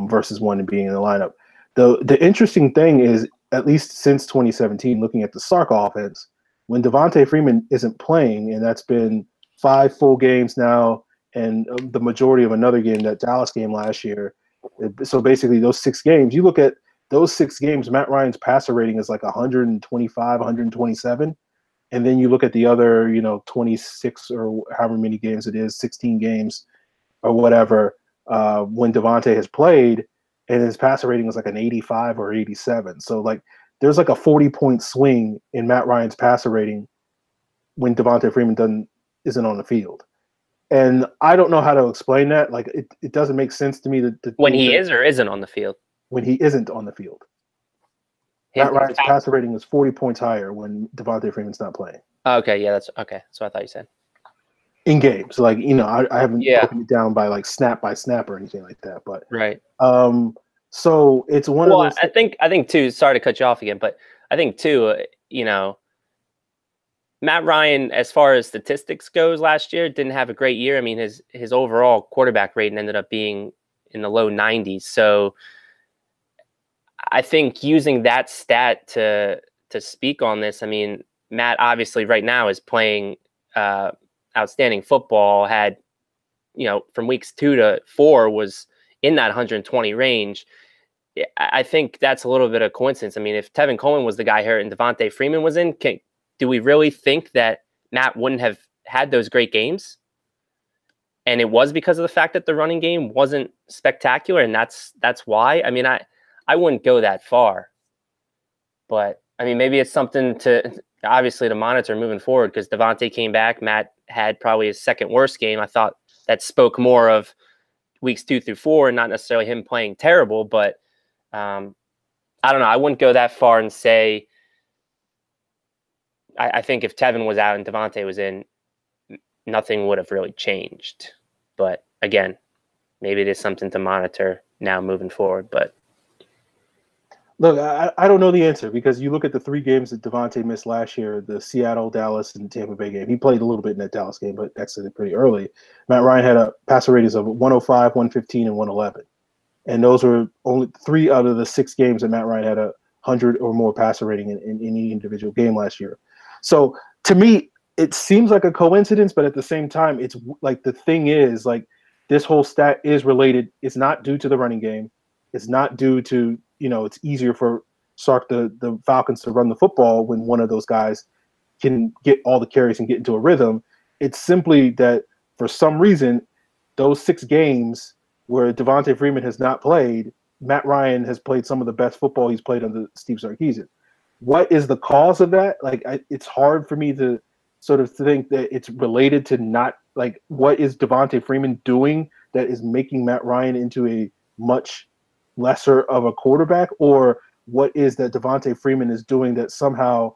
versus one being in the lineup. The interesting thing is, at least since 2017, looking at the Sark offense, when Devontae Freeman isn't playing, and that's been 5 full games now, and the majority of another game, that Dallas game last year. So basically those 6 games, you look at those 6 games, Matt Ryan's passer rating is like 125, 127. And then you look at the other, 26 or however many games it is, 16 games or whatever, when Devontae has played, and his passer rating is like an 85 or 87. So like there's like a 40-point swing in Matt Ryan's passer rating when Devontae Freeman isn't on the field. And I don't know how to explain that. Like, it doesn't make sense to me that when he is or isn't on the field. When he isn't on the field, Matt Ryan's passer rating is 40 points higher when Devontae Freeman's not playing. Okay, yeah, that's okay. That's what I thought you said. In games, like I haven't broken it down by like snap by snap or anything like that. But right. So it's one of those. I think too. Sorry to cut you off again, but I think too. Matt Ryan, as far as statistics goes, last year didn't have a great year. I mean, his overall quarterback rating ended up being in the low 90s. So I think using that stat to speak on this, I mean, Matt obviously right now is playing at outstanding football, had, from weeks 2 to 4 was in that 120 range. I think that's a little bit of coincidence. I mean, if Tevin Coleman was the guy here and Devontae Freeman was in, do we really think that Matt wouldn't have had those great games? And it was because of the fact that the running game wasn't spectacular, and that's why. I mean, I wouldn't go that far, but I mean, maybe it's something to obviously to monitor moving forward, because Devontae came back. Matt had probably his second worst game. I thought that spoke more of weeks 2 through 4 and not necessarily him playing terrible, but I don't know. I wouldn't go that far and say, I think if Tevin was out and Devontae was in, nothing would have really changed. But again, maybe it is something to monitor now moving forward. But look, I don't know the answer, because you look at the 3 games that Devontae missed last year, the Seattle, Dallas, and Tampa Bay game. He played a little bit in that Dallas game, but exited pretty early. Matt Ryan had a passer ratings of 105, 115, and 111. And those were only 3 out of the 6 games that Matt Ryan had 100 or more passer rating in any individual game last year. So to me, it seems like a coincidence, but at the same time, it's like the thing is, like, this whole stat is related. It's not due to the running game. It's not due to, it's easier for Sark, the Falcons, to run the football when one of those guys can get all the carries and get into a rhythm. It's simply that for some reason, those 6 games where Devontae Freeman has not played, Matt Ryan has played some of the best football he's played under Steve Sarkisian. What is the cause of that? Like, it's hard for me to sort of think that it's related to not, like, what is Devontae Freeman doing that is making Matt Ryan into a much lesser of a quarterback, or what is that Devontae Freeman is doing that somehow,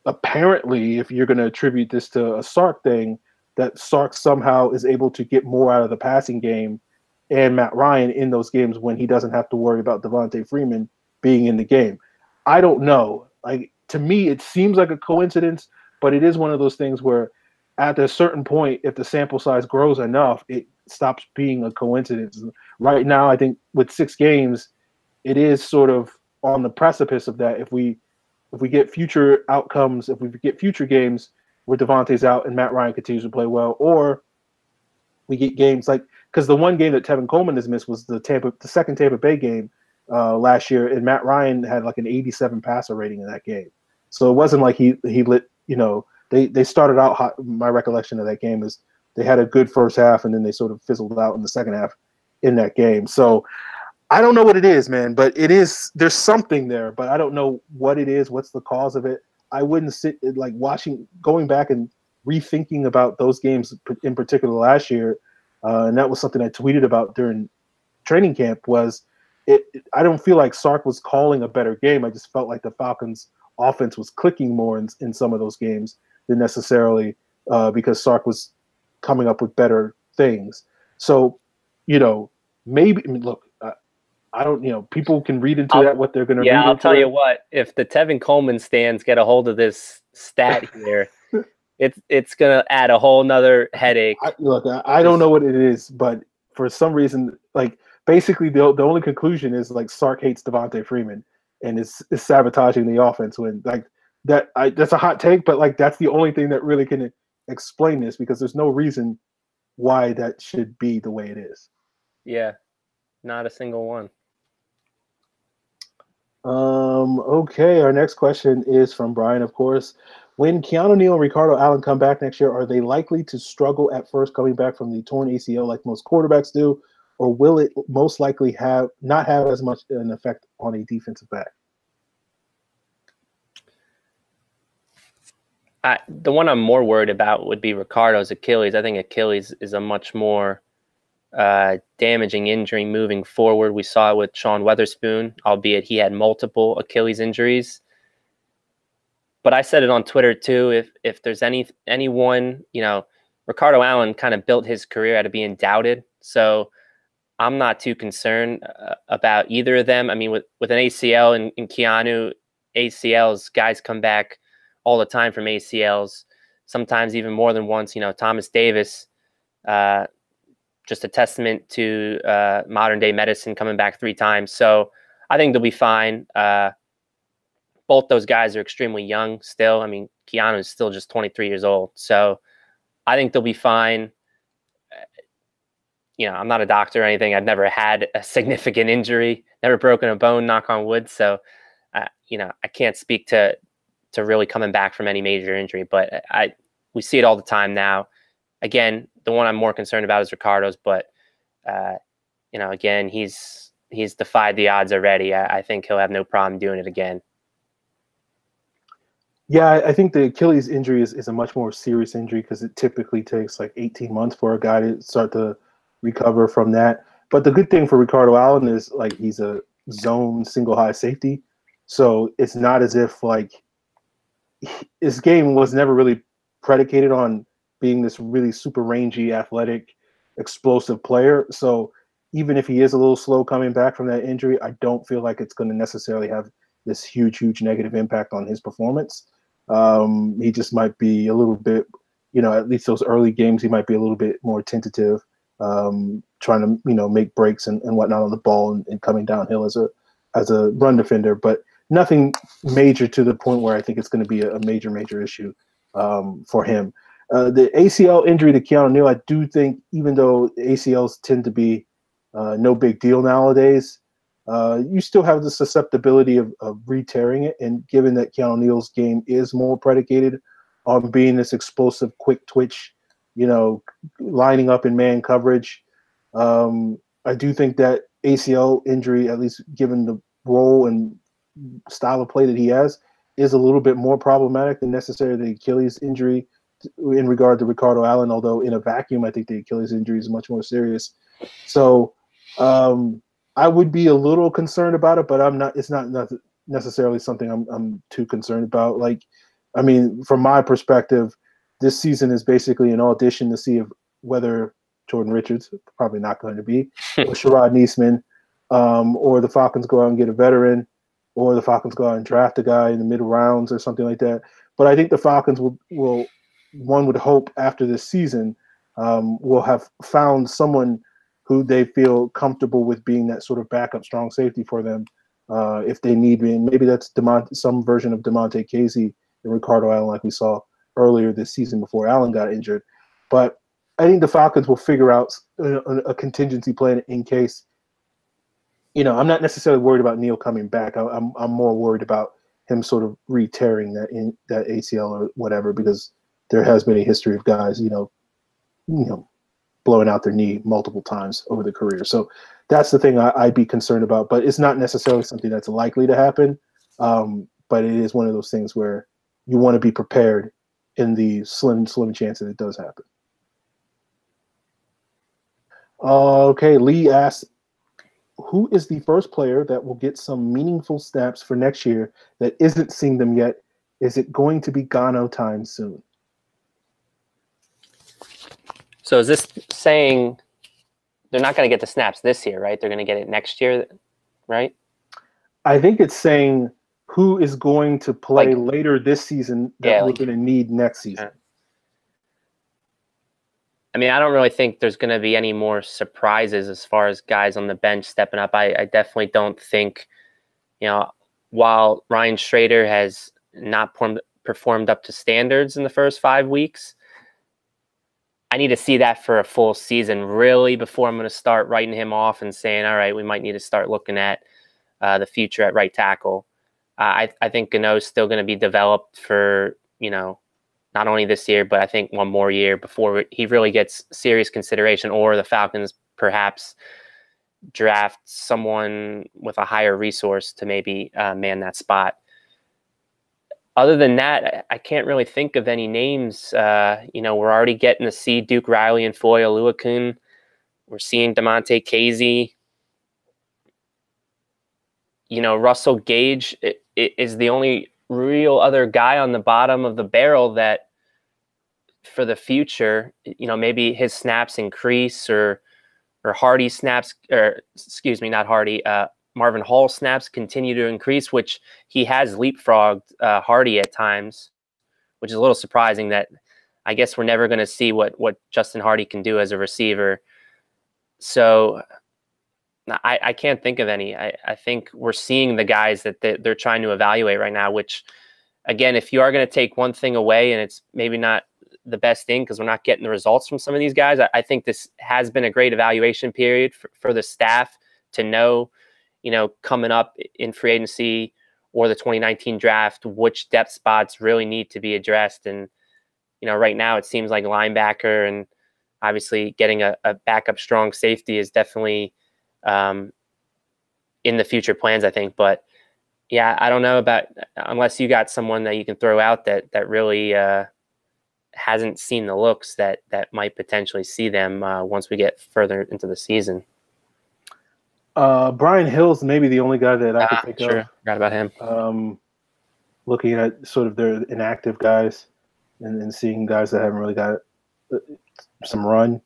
apparently, if you're going to attribute this to a Sark thing, that Sark somehow is able to get more out of the passing game and Matt Ryan in those games when he doesn't have to worry about Devontae Freeman being in the game. I don't know. Like, to me, it seems like a coincidence, but it is one of those things where at a certain point, if the sample size grows enough, it stops being a coincidence. Right now, I think with 6 games, it is sort of on the precipice of that. If we get future outcomes, if we get future games where Devontae's out and Matt Ryan continues to play well, or we get games like, because the one game that Tevin Coleman has missed was the second Tampa Bay game last year, and Matt Ryan had like an 87 passer rating in that game. So it wasn't like he lit, they started out hot. My recollection of that game is they had a good first half, and then they sort of fizzled out in the second half in that game. So I don't know what it is, man, but there's something there, but I don't know what it is. What's the cause of it? I wouldn't sit like going back and rethinking about those games in particular last year. And that was something I tweeted about during training camp was I don't feel like Sark was calling a better game. I just felt like the Falcons offense was clicking more in some of those games than necessarily because Sark was coming up with better things. So, maybe, look, I don't, people can read into that what they're going to read into. Yeah, I'll tell you what, if the Tevin Coleman stands get a hold of this stat here, it's going to add a whole nother headache. I don't know what it is, but for some reason, like, basically the only conclusion is like Sark hates Devontae Freeman and is sabotaging the offense when like that. That's a hot take, but like that's the only thing that really can explain this, because there's no reason why that should be the way it is. Yeah, not a single one. Okay, our next question is from Brian, of course. When Keanu Neal and Ricardo Allen come back next year, are they likely to struggle at first coming back from the torn ACL like most quarterbacks do, or will it most likely not have as much an effect on a defensive back? The one I'm more worried about would be Ricardo's Achilles. I think Achilles is a much more damaging injury moving forward. We saw it with Sean Weatherspoon, albeit he had multiple Achilles injuries. But I said it on Twitter too. If there's anyone, Ricardo Allen kind of built his career out of being doubted. So I'm not too concerned about either of them. I mean, with an ACL and Keanu, ACLs, guys come back all the time from ACLs, sometimes even more than once. Thomas Davis, just a testament to modern day medicine, coming back 3 times. So I think they'll be fine. Both those guys are extremely young still. I mean, Keanu is still just 23 years old. So I think they'll be fine. I'm not a doctor or anything. I've never had a significant injury, never broken a bone, knock on wood. So, I can't speak to really coming back from any major injury, but we see it all the time now. Again, the one I'm more concerned about is Ricardo's, but again, he's defied the odds already. I think he'll have no problem doing it again. Yeah, I think the Achilles injury is a much more serious injury because it typically takes like 18 months for a guy to start to recover from that. But the good thing for Ricardo Allen is like he's a zone single high safety. So it's not as if like his game was never really predicated on being this really super rangy, athletic, explosive player. So even if he is a little slow coming back from that injury, I don't feel like it's going to necessarily have this huge negative impact on his performance. He just might be a little bit, at least those early games, he might be a little bit more tentative, trying to, make breaks and whatnot on the ball and coming downhill as a run defender. But nothing major to the point where I think it's going to be a major issue for him. The ACL injury to Keanu Neal, I do think, even though ACLs tend to be no big deal nowadays, you still have the susceptibility of re-tearing it. And given that Keanu Neal's game is more predicated on being this explosive, quick twitch, lining up in man coverage, I do think that ACL injury, at least given the role and style of play that he has, is a little bit more problematic than necessarily the Achilles injury in regard to Ricardo Allen, although in a vacuum, I think the Achilles injury is much more serious. So I would be a little concerned about it, but I'm not. It's not necessarily something I'm too concerned about. Like, I mean, from my perspective, this season is basically an audition to see if whether Jordan Richards, probably not going to be, or Sherrod Niesman, or the Falcons go out and get a veteran, or the Falcons go out and draft a guy in the middle rounds or something like that. But I think the Falcons will one would hope after this season will have found someone who they feel comfortable with being that sort of backup strong safety for them if they need me. And maybe that's some version of DeMonte Casey and Ricardo Allen like we saw earlier this season before Allen got injured. But I think the Falcons will figure out a contingency plan in case. I'm not necessarily worried about Neal coming back. I'm more worried about him sort of re-tearing that ACL or whatever, because there has been a history of guys, blowing out their knee multiple times over the career. So that's the thing I'd be concerned about, but it's not necessarily something that's likely to happen. But it is one of those things where you want to be prepared in the slim chance that it does happen. Okay, Lee asks, who is the first player that will get some meaningful snaps for next year that isn't seeing them yet? Is it going to be Gano time soon? So is this saying they're not going to get the snaps this year, right? They're going to get it next year, right? I think it's saying who is going to play later this season that we're going to need next season. I mean, I don't really think there's going to be any more surprises as far as guys on the bench stepping up. I definitely don't think, while Ryan Schrader has not performed up to standards in the first 5 weeks, I need to see that for a full season, really, before I'm going to start writing him off and saying, all right, we might need to start looking at the future at right tackle. I think Gano's still going to be developed for, not only this year, but I think one more year before he really gets serious consideration, or the Falcons perhaps draft someone with a higher resource to maybe man that spot. Other than that, I can't really think of any names. We're already getting to see Duke Riley and Foye Oluokun. We're seeing DeMonte Casey. Russell Gage is the only real other guy on the bottom of the barrel that for the future, maybe his snaps increase or Hardy snaps, or excuse me, not Hardy, Marvin Hall snaps continue to increase, which he has leapfrogged Hardy at times, which is a little surprising that I guess we're never going to see what Justin Hardy can do as a receiver. So I can't think of any. I think we're seeing the guys that they're trying to evaluate right now, which, again, if you are going to take one thing away, and it's maybe not the best thing because we're not getting the results from some of these guys. I think this has been a great evaluation period for the staff to know, coming up in free agency or the 2019 draft, which depth spots really need to be addressed. And, right now it seems like linebacker and obviously getting a backup strong safety is definitely in the future plans, I think. But yeah, I don't know about unless you got someone that you can throw out that really hasn't seen the looks that might potentially see them once we get further into the season. Brian Hill's maybe the only guy that I could think sure. of. Forgot about him. Looking at sort of their inactive guys and seeing guys that haven't really got some run.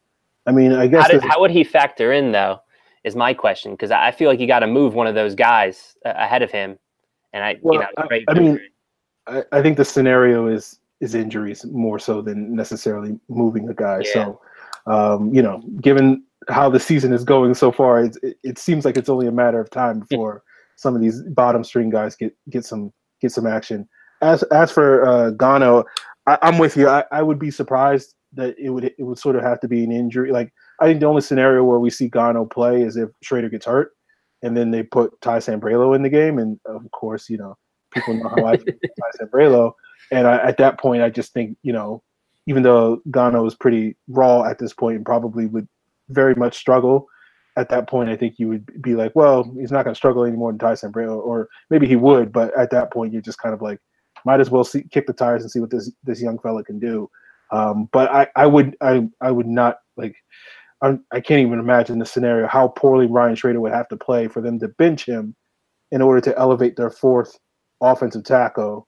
I mean, I guess how would he factor in though? Is my question, because I feel like you got to move one of those guys ahead of him. And I think the scenario is injuries more so than necessarily moving a guy. Yeah. So, given how the season is going so far, it seems like it's only a matter of time before some of these bottom string guys get some action. As for Gano, I'm with you. I would be surprised that it would sort of have to be an injury. Like, I think the only scenario where we see Gano play is if Schrader gets hurt, and then they put Ty Sambrailo in the game. And of course, people know how I feel about Ty Sambrailo. And at that point, I just think, even though Gano is pretty raw at this point and probably would very much struggle, at that point, I think you would be like, well, he's not going to struggle anymore than Ty Sambrailo, or maybe he would. But at that point, you're just kind of like, might as well kick the tires and see what this young fella can do. But I would not like. I can't even imagine the scenario how poorly Ryan Schrader would have to play for them to bench him in order to elevate their fourth offensive tackle,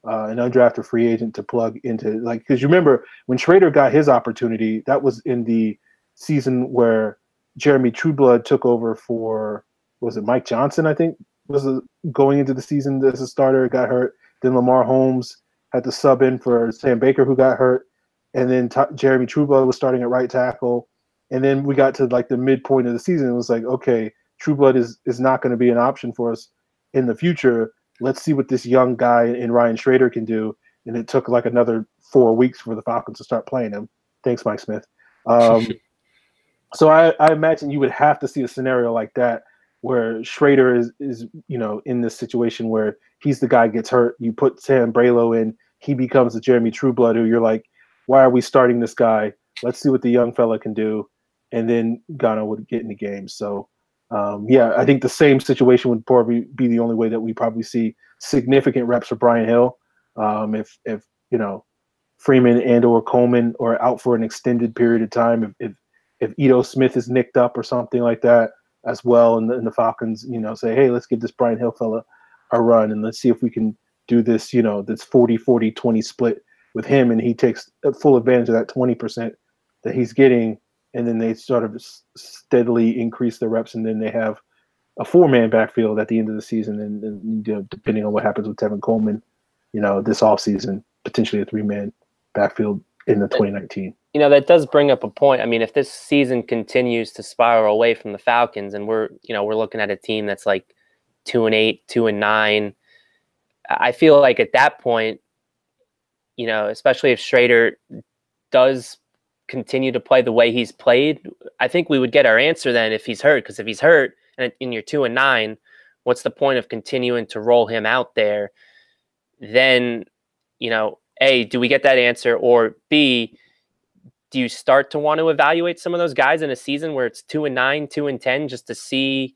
an undrafted free agent to plug into. Like, because you remember when Schrader got his opportunity, that was in the season where Jeremy Trueblood took over for, was it Mike Johnson, I think, was going into the season as a starter, got hurt. Then Lamar Holmes had to sub in for Sam Baker, who got hurt. And then Jeremy Trueblood was starting at right tackle. And then we got to like the midpoint of the season. It was like, okay, Trueblood is not going to be an option for us in the future. Let's see what this young guy in Ryan Schrader can do. And it took like another 4 weeks for the Falcons to start playing him. Thanks, Mike Smith. So I imagine you would have to see a scenario like that where Schrader is in this situation where he's the guy gets hurt. You put Sam Braylo in, he becomes the Jeremy Trueblood, who you're like, why are we starting this guy? Let's see what the young fella can do. And then Gano would get in the game. So, I think the same situation would probably be the only way that we probably see significant reps for Brian Hill. If Freeman and or Coleman are out for an extended period of time, if Ito Smith is nicked up or something like that as well, and the Falcons, say, hey, let's give this Brian Hill fella a run and let's see if we can do this, this 40-40-20 split with him, and he takes full advantage of that 20% that he's getting. And then they sort of steadily increase their reps, and then they have a 4-man backfield at the end of the season. And depending on what happens with Tevin Coleman, this offseason, potentially a 3-man backfield in the 2019. That does bring up a point. I mean, if this season continues to spiral away from the Falcons, and we're looking at a team that's like 2-8, 2-9, I feel like at that point, especially if Schrader does continue to play the way he's played, I think we would get our answer then if he's hurt. Because if he's hurt and you're 2-9, what's the point of continuing to roll him out there? Then, A, do we get that answer? Or B, do you start to want to evaluate some of those guys in a season where it's 2-9, 2-10, just to see,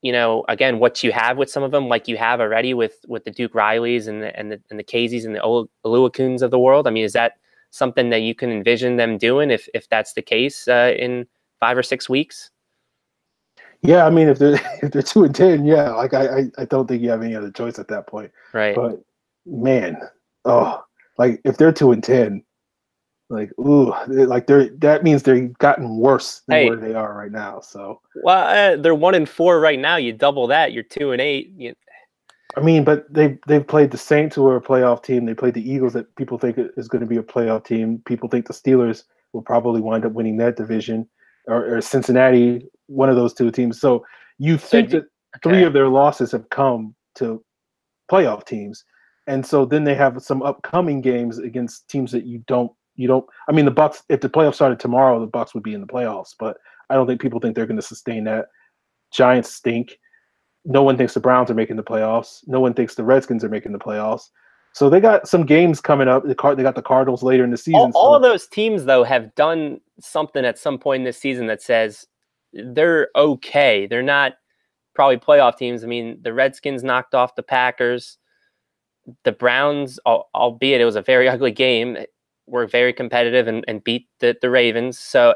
again, what you have with some of them, like you have already with the Duke Rileys and the Kazeys and the Oluwakuns of the world? I mean, is that something that you can envision them doing if that's the case in 5 or 6 weeks? Yeah, I mean, if they're 2-10, yeah, like I don't think you have any other choice at that point. Right. But man, like if they're 2-10, like that means they've gotten worse than where they are right now. So they're 1-4 right now. You double that, you're 2-8. I mean, but they've played the Saints, who are a playoff team. They played the Eagles, that people think is going to be a playoff team. People think the Steelers will probably wind up winning that division, or Cincinnati, one of those two teams. So you think that 3 of their losses have come to playoff teams. And so then they have some upcoming games against teams that you don't. I mean, the Bucs. If the playoffs started tomorrow, the Bucs would be in the playoffs. But I don't think people think they're going to sustain that. Giants stink. No one thinks the Browns are making the playoffs. No one thinks the Redskins are making the playoffs. So they got some games coming up. They got the Cardinals later in the season. All of those teams, though, have done something at some point in this season that says they're okay. They're not probably playoff teams. I mean, the Redskins knocked off the Packers. The Browns, albeit it was a very ugly game, were very competitive and beat the Ravens. So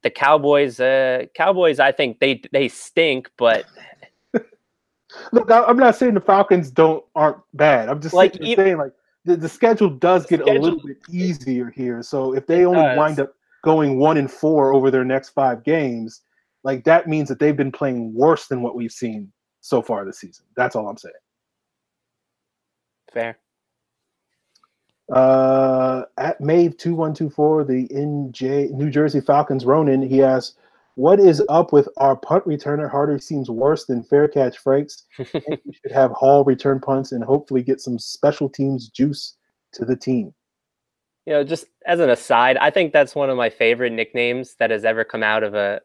the Cowboys, I think they stink, but look, I'm not saying the Falcons aren't bad. I'm just saying like the schedule does get a little bit easier here. So if they only wind up going 1-4 over their next 5 games, like that means that they've been playing worse than what we've seen so far this season. That's all I'm saying. Fair. At Mave2124, the New Jersey Falcons Ronin, he asks, what is up with our punt returner? Hardy seems worse than fair catch Franks. I think we should have Hall return punts and hopefully get some special teams juice to the team. You know, just as an aside, I think that's one of my favorite nicknames that has ever come out of a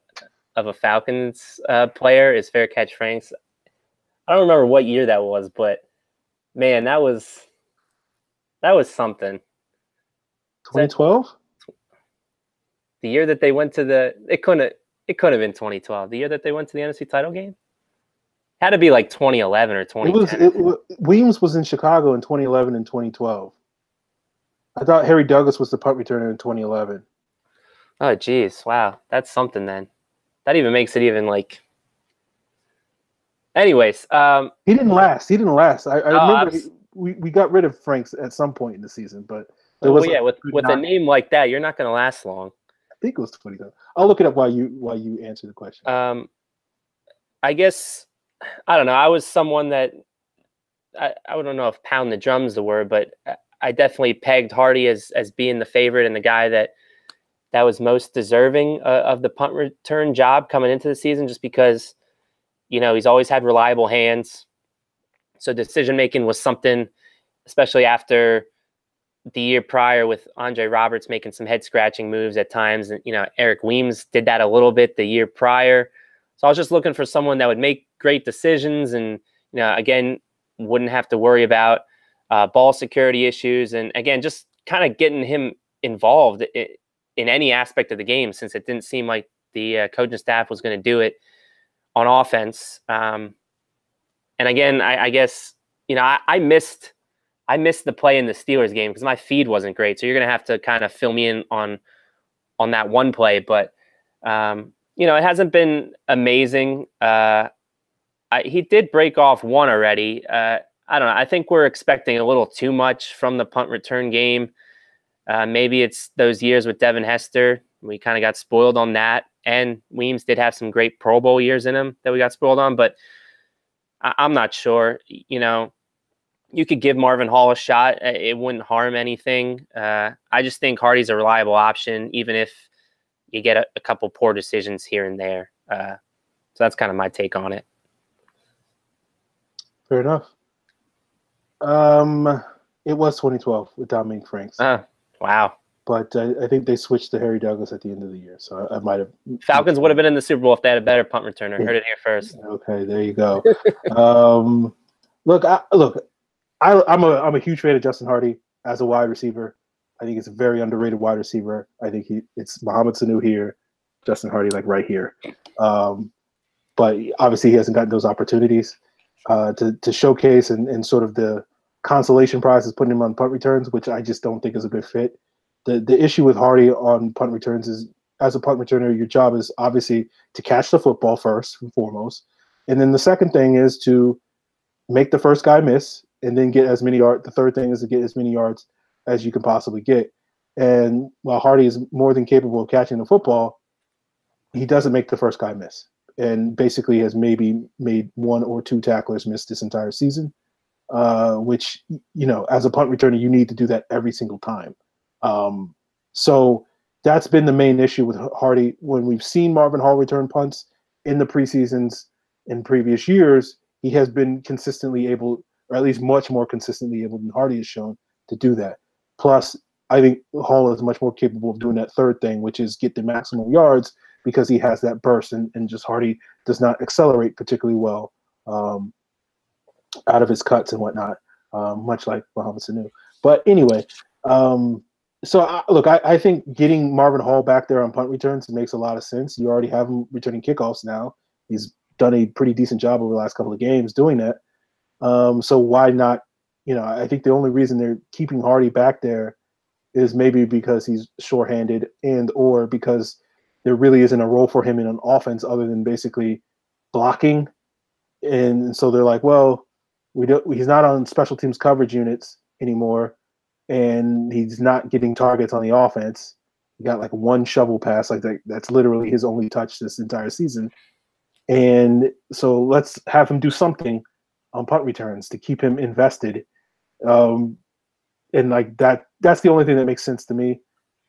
Falcons player is fair catch Franks. I don't remember what year that was, but man, that was something. 2012? The year that they went to it couldn't have been 2012. The year that they went to the NFC title game? Had to be like 2011 or 2010. Weems was in Chicago in 2011 and 2012. I thought Harry Douglas was the punt returner in 2011. Oh, geez. Wow. That's something then. That even makes it even like... Anyways. He didn't last. I remember we got rid of Franks at some point in the season, but there was with a name like that, you're not going to last long. I think it was 20. I'll look it up while you answer the question. I guess I don't know. I was someone that I don't know if pound the drum's the word, but I definitely pegged Hardy as being the favorite and the guy that was most deserving of the punt return job coming into the season, just because he's always had reliable hands. So decision making was something, especially after the year prior with Andre Roberts making some head scratching moves at times. And, Eric Weems did that a little bit the year prior. So I was just looking for someone that would make great decisions and, again, wouldn't have to worry about ball security issues. And again, just kind of getting him involved in any aspect of the game, since it didn't seem like the coaching staff was going to do it on offense. And again, I guess, I missed the play in the Steelers game because my feed wasn't great. So you're going to have to kind of fill me in on that one play. But, it hasn't been amazing. He did break off one already. I don't know. I think we're expecting a little too much from the punt return game. Maybe it's those years with Devin Hester. We kind of got spoiled on that. And Weems did have some great Pro Bowl years in him that we got spoiled on. But I'm not sure. You could give Marvin Hall a shot. It wouldn't harm anything. I just think Hardy's a reliable option, even if you get a couple poor decisions here and there. So that's kind of my take on it. Fair enough. It was 2012 with Dominique Franks. Wow. But I think they switched to Harry Douglas at the end of the year, so I might have. Falcons would have been in the Super Bowl if they had a better punt returner. Heard it here first. Okay, there you go. I'm a huge fan of Justin Hardy as a wide receiver. I think he's a very underrated wide receiver. I think it's Mohamed Sanu here, Justin Hardy like right here. But obviously he hasn't gotten those opportunities to showcase and sort of the consolation prize is putting him on punt returns, which I just don't think is a good fit. The issue with Hardy on punt returns is, as a punt returner, your job is obviously to catch the football first and foremost. And then the second thing is to make the first guy miss and then get as many yards. The third thing is to get as many yards as you can possibly get. And while Hardy is more than capable of catching the football, he doesn't make the first guy miss, and basically has maybe made one or two tacklers miss this entire season, which, as a punt returner, you need to do that every single time. So that's been the main issue with Hardy. When we've seen Marvin Hall return punts in the preseasons in previous years, he has been consistently able or at least much more consistently able than Hardy has shown to do that. Plus, I think Hall is much more capable of doing that third thing, which is get the maximum yards because he has that burst, and just Hardy does not accelerate particularly well out of his cuts and whatnot, much like Mohamed Sanu. But anyway, I think getting Marvin Hall back there on punt returns makes a lot of sense. You already have him returning kickoffs now. He's done a pretty decent job over the last couple of games doing that. So why not? I think the only reason they're keeping Hardy back there is maybe because he's shorthanded or because there really isn't a role for him in an offense other than basically blocking. And so they're like, well, he's not on special teams coverage units anymore, and he's not getting targets on the offense. He got like one shovel pass, like that's literally his only touch this entire season. And so let's have him do something on punt returns to keep him invested. And like that's the only thing that makes sense to me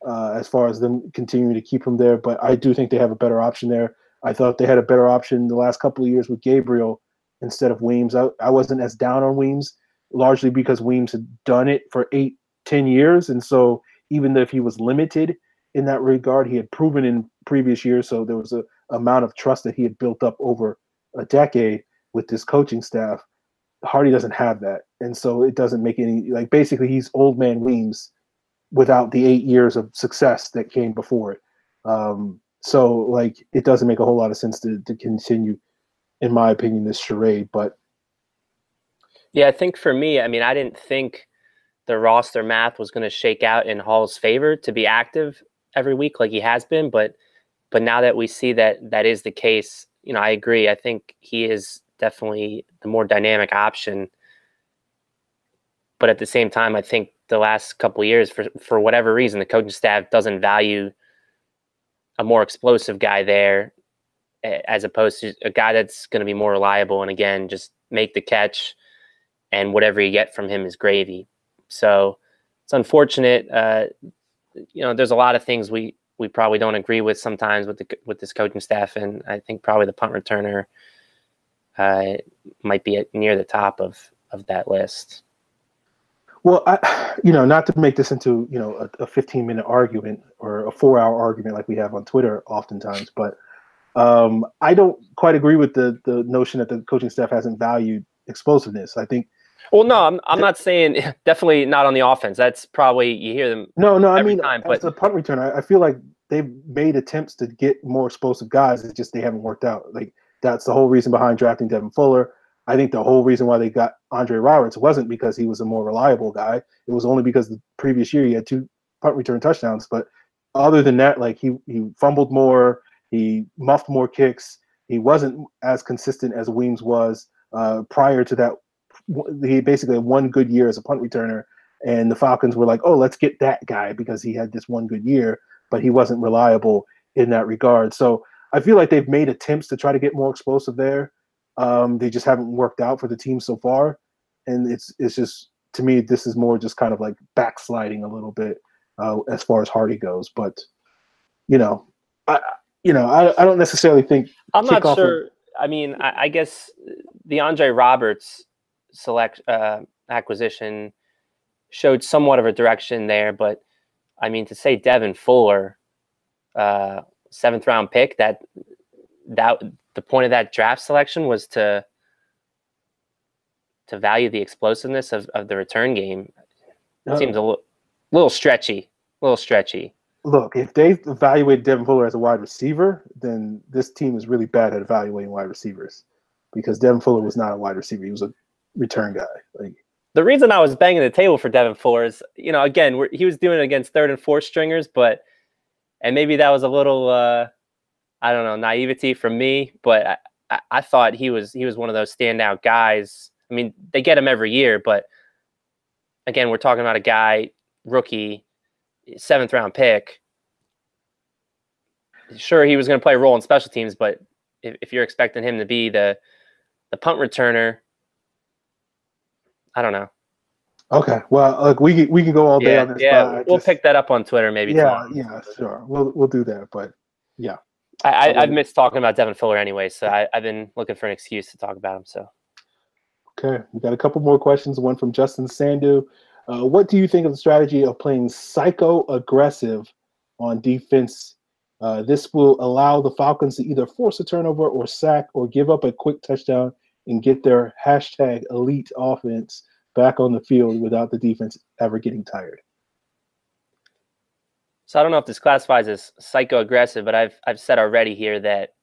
as far as them continuing to keep him there. But I do think they have a better option there. I thought they had a better option the last couple of years with Gabriel instead of Weems. I wasn't as down on Weems, largely because Weems had done it for 8-10 years. And so even if he was limited in that regard, he had proven in previous years. So there was a amount of trust that he had built up over a decade with this coaching staff. Hardy doesn't have that. And so it doesn't make any, like, basically he's old man Weems without the 8 years of success that came before it. So like, it doesn't make a whole lot of sense to continue, in my opinion, this charade. But yeah, I think for me, I mean, I didn't think the roster math was going to shake out in Hall's favor to be active every week like he has been. But now that we see that is the case, I agree. I think he is definitely the more dynamic option. But at the same time, I think the last couple of years, for whatever reason, the coaching staff doesn't value a more explosive guy there as opposed to a guy that's going to be more reliable and, again, just make the catch, and whatever you get from him is gravy. So it's unfortunate. There's a lot of things we probably don't agree with sometimes with this coaching staff, and I think probably the punt returner might be near the top of that list. Well, not to make this into, a 15-minute argument or a 4-hour argument like we have on Twitter oftentimes, but I don't quite agree with the notion that the coaching staff hasn't valued explosiveness. I think. Well, no, I'm not saying definitely not on the offense. That's probably, you hear them. No, I every mean, time, as a punt returner, I feel like they've made attempts to get more explosive guys. It's just they haven't worked out. Like, that's the whole reason behind drafting Devin Fuller. I think the whole reason why they got Andre Roberts wasn't because he was a more reliable guy. It was only because the previous year he had 2 punt return touchdowns. But other than that, like, he fumbled more, he muffed more kicks. He wasn't as consistent as Weems was prior to that. He basically had one good year as a punt returner, and the Falcons were like, oh, let's get that guy because he had this one good year, but he wasn't reliable in that regard. So I feel like they've made attempts to try to get more explosive there. They just haven't worked out for the team so far. And it's just, to me, this is more just kind of like backsliding a little bit as far as Hardy goes. But, I don't necessarily think. I'm not sure. I mean, I guess the Andre Roberts acquisition showed somewhat of a direction there. But, I mean, to say Devin Fuller, 7th round pick, that the point of that draft selection was to value the explosiveness of the return game. It seems a little stretchy. Look, if they evaluate Devin Fuller as a wide receiver, then this team is really bad at evaluating wide receivers, because Devin Fuller was not a wide receiver. He was a return guy. Like, the reason I was banging the table for Devin Fuller is, again, he was doing it against 3rd and 4th stringers, and maybe that was a little, I don't know, naivety from me, but I thought he was one of those standout guys. I mean, they get him every year, but again, we're talking about a guy, rookie, 7th round pick. Sure, he was going to play a role in special teams, but if you're expecting him to be the punt returner, I don't know. Okay, well, look, we can go all day on this. Yeah, we'll pick that up on Twitter maybe tomorrow. Yeah, sure. We'll do that, but yeah. I've missed talking about Devin Fuller anyway, so I've been looking for an excuse to talk about him. So, Okay, we got a couple more questions. One from Justin Sandu. What do you think of the strategy of playing psycho-aggressive on defense? This will allow the Falcons to either force a turnover or sack or give up a quick touchdown and get their hashtag elite offense back on the field without the defense ever getting tired. So I don't know if this classifies as psycho-aggressive, but I've said already here that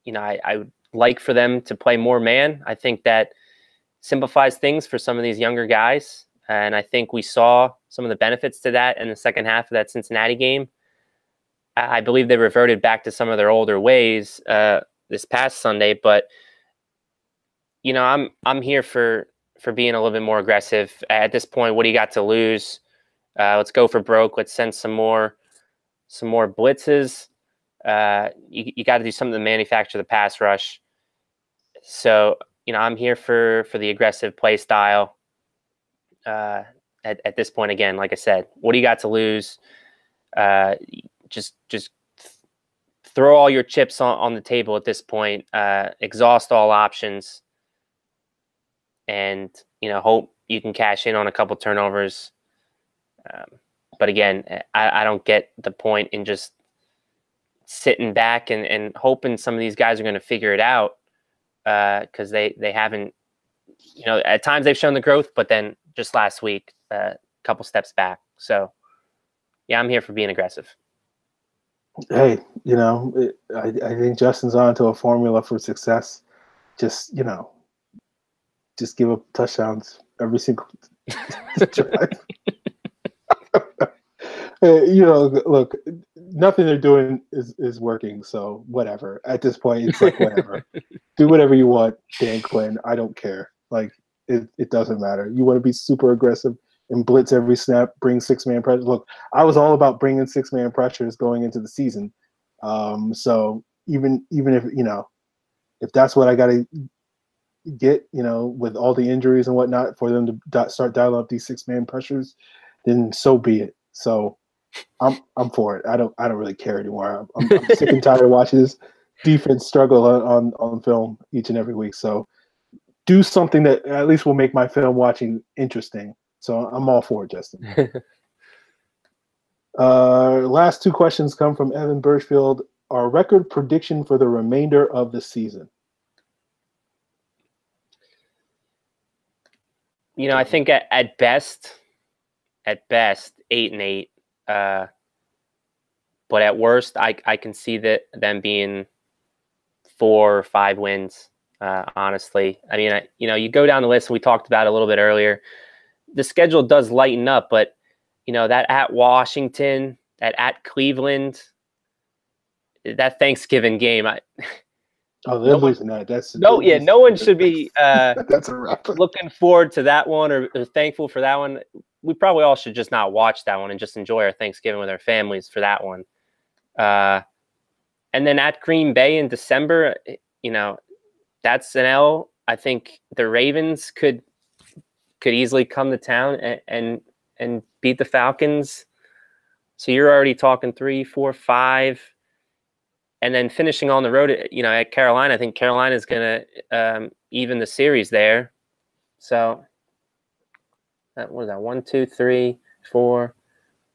I would like for them to play more man. I think that simplifies things for some of these younger guys, and I think we saw some of the benefits to that in the second half of that Cincinnati game. I believe they reverted back to some of their older ways this past Sunday, but I'm here for being a little bit more aggressive at this point. What do you got to lose? Let's go for broke. Let's send some more blitzes. You got to do something to manufacture the pass rush. So I'm here for the aggressive play style. At this point, again, like I said, what do you got to lose? Just throw all your chips on the table at this point. Exhaust all options, and hope you can cash in on a couple turnovers. But again, I don't get the point in just sitting back and hoping some of these guys are going to figure it out, because they haven't. At times they've shown the growth, but then just last week, a couple steps back. So, yeah, I'm here for being aggressive. Hey, I think Justin's on to a formula for success. Just give up touchdowns every single drive. Look, nothing they're doing is working. So whatever. At this point, it's like whatever. Do whatever you want, Dan Quinn. I don't care. Like it doesn't matter. You want to be super aggressive and blitz every snap, bring 6-man pressure. Look, I was all about bringing 6-man pressures going into the season. So even if that's what I got to get, with all the injuries and whatnot, for them to start dialing up these 6-man pressures, then so be it. So I'm for it. I don't really care anymore. I'm sick and tired of watching this defense struggle on film each and every week. So do something that at least will make my film watching interesting. So I'm all for it, Justin. Last two questions come from Evan Birchfield. Our record prediction for the remainder of the season. I think at best 8-8. But at worst, I can see that them being 4 or 5 wins. Honestly, I mean, you go down the list, and we talked about it a little bit earlier. The schedule does lighten up, but that at Washington, that at Cleveland, that Thanksgiving game. They're losing that. No one should be that's a wrap. Looking forward to that one or thankful for that one. We probably all should just not watch that one and just enjoy our Thanksgiving with our families for that one. And then at Green Bay in December, that's an L. I think the Ravens could easily come to town and beat the Falcons. So you're already talking 3, 4, 5. And then finishing on the road, at Carolina, I think Carolina is going to even the series there. So what is that? 1, 2, 3, 4,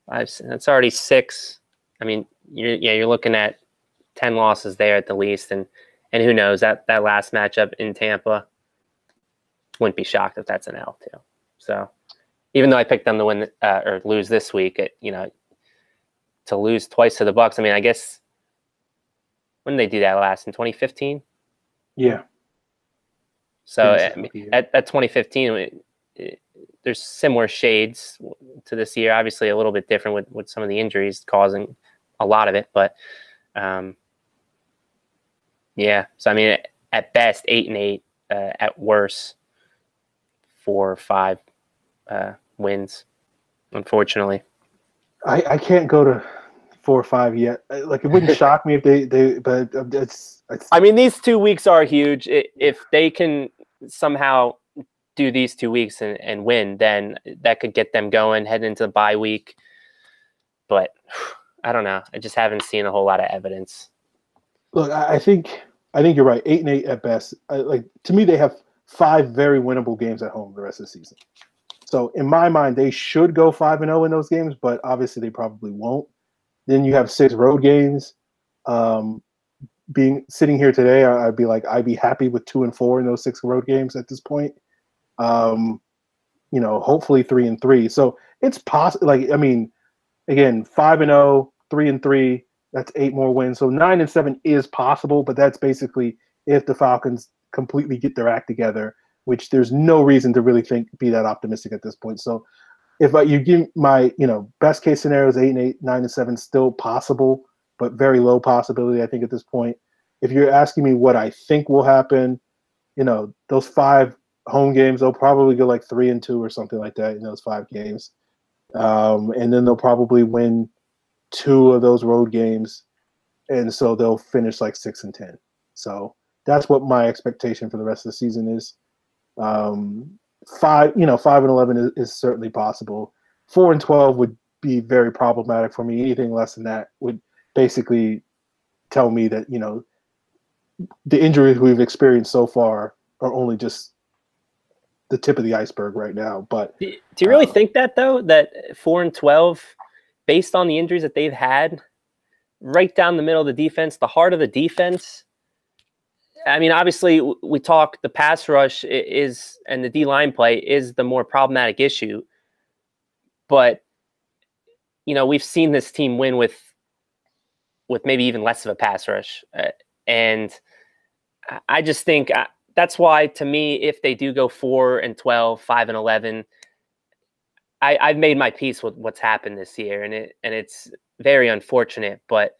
5. That's already 6. I mean, you're looking at 10 losses there at the least, and who knows, that last matchup in Tampa, wouldn't be shocked if that's an L too. So even though I picked them to win or lose this week, to lose twice to the Bucs, I mean, I guess. When did they do that last? In 2015? Yeah. So at 2015, there's similar shades to this year. Obviously, a little bit different with some of the injuries causing a lot of it. But, yeah. So, I mean, at best, 8-8. At worst, 4 or 5 wins, unfortunately. I can't go to 4 or 5 yet. Like, it wouldn't shock me if they but it's. I mean, these 2 weeks are huge. If they can somehow do these 2 weeks and win, then that could get them going, heading into the bye week. But I don't know. I just haven't seen a whole lot of evidence. Look, I think you're right. 8-8 at best. To me, they have 5 very winnable games at home the rest of the season. So in my mind, they should go 5-0 in those games, but obviously they probably won't. Then you have 6 road games. Being sitting here today, I'd be happy with 2-4 in those 6 road games at this point. Hopefully 3-3. So it's possible. Again, 5-0, 3-3. That's 8 more wins. So 9-7 is possible, but that's basically if the Falcons completely get their act together, which there's no reason to really be that optimistic at this point. So if you give my best case scenario is 8-8, 9-7, still possible, but very low possibility, I think, at this point. If you're asking me what I think will happen, those 5 home games, they'll probably go like 3-2 or something like that in those 5 games. And then they'll probably win 2 of those road games. And so they'll finish like 6-10. So that's what my expectation for the rest of the season is. 5-11 is certainly possible. 4-12 would be very problematic for me. Anything less than that would basically tell me that, the injuries we've experienced so far are only just the tip of the iceberg right now. But do you really think that, though, that 4-12, based on the injuries that they've had, right down the middle of the defense, the heart of the defense? I mean, obviously, we talk the pass rush and the D-line play is the more problematic issue. But, we've seen this team win with maybe even less of a pass rush. And I just think that's why, to me, if they do go 4-12, 5-11, I've made my peace with what's happened this year, and it's very unfortunate. But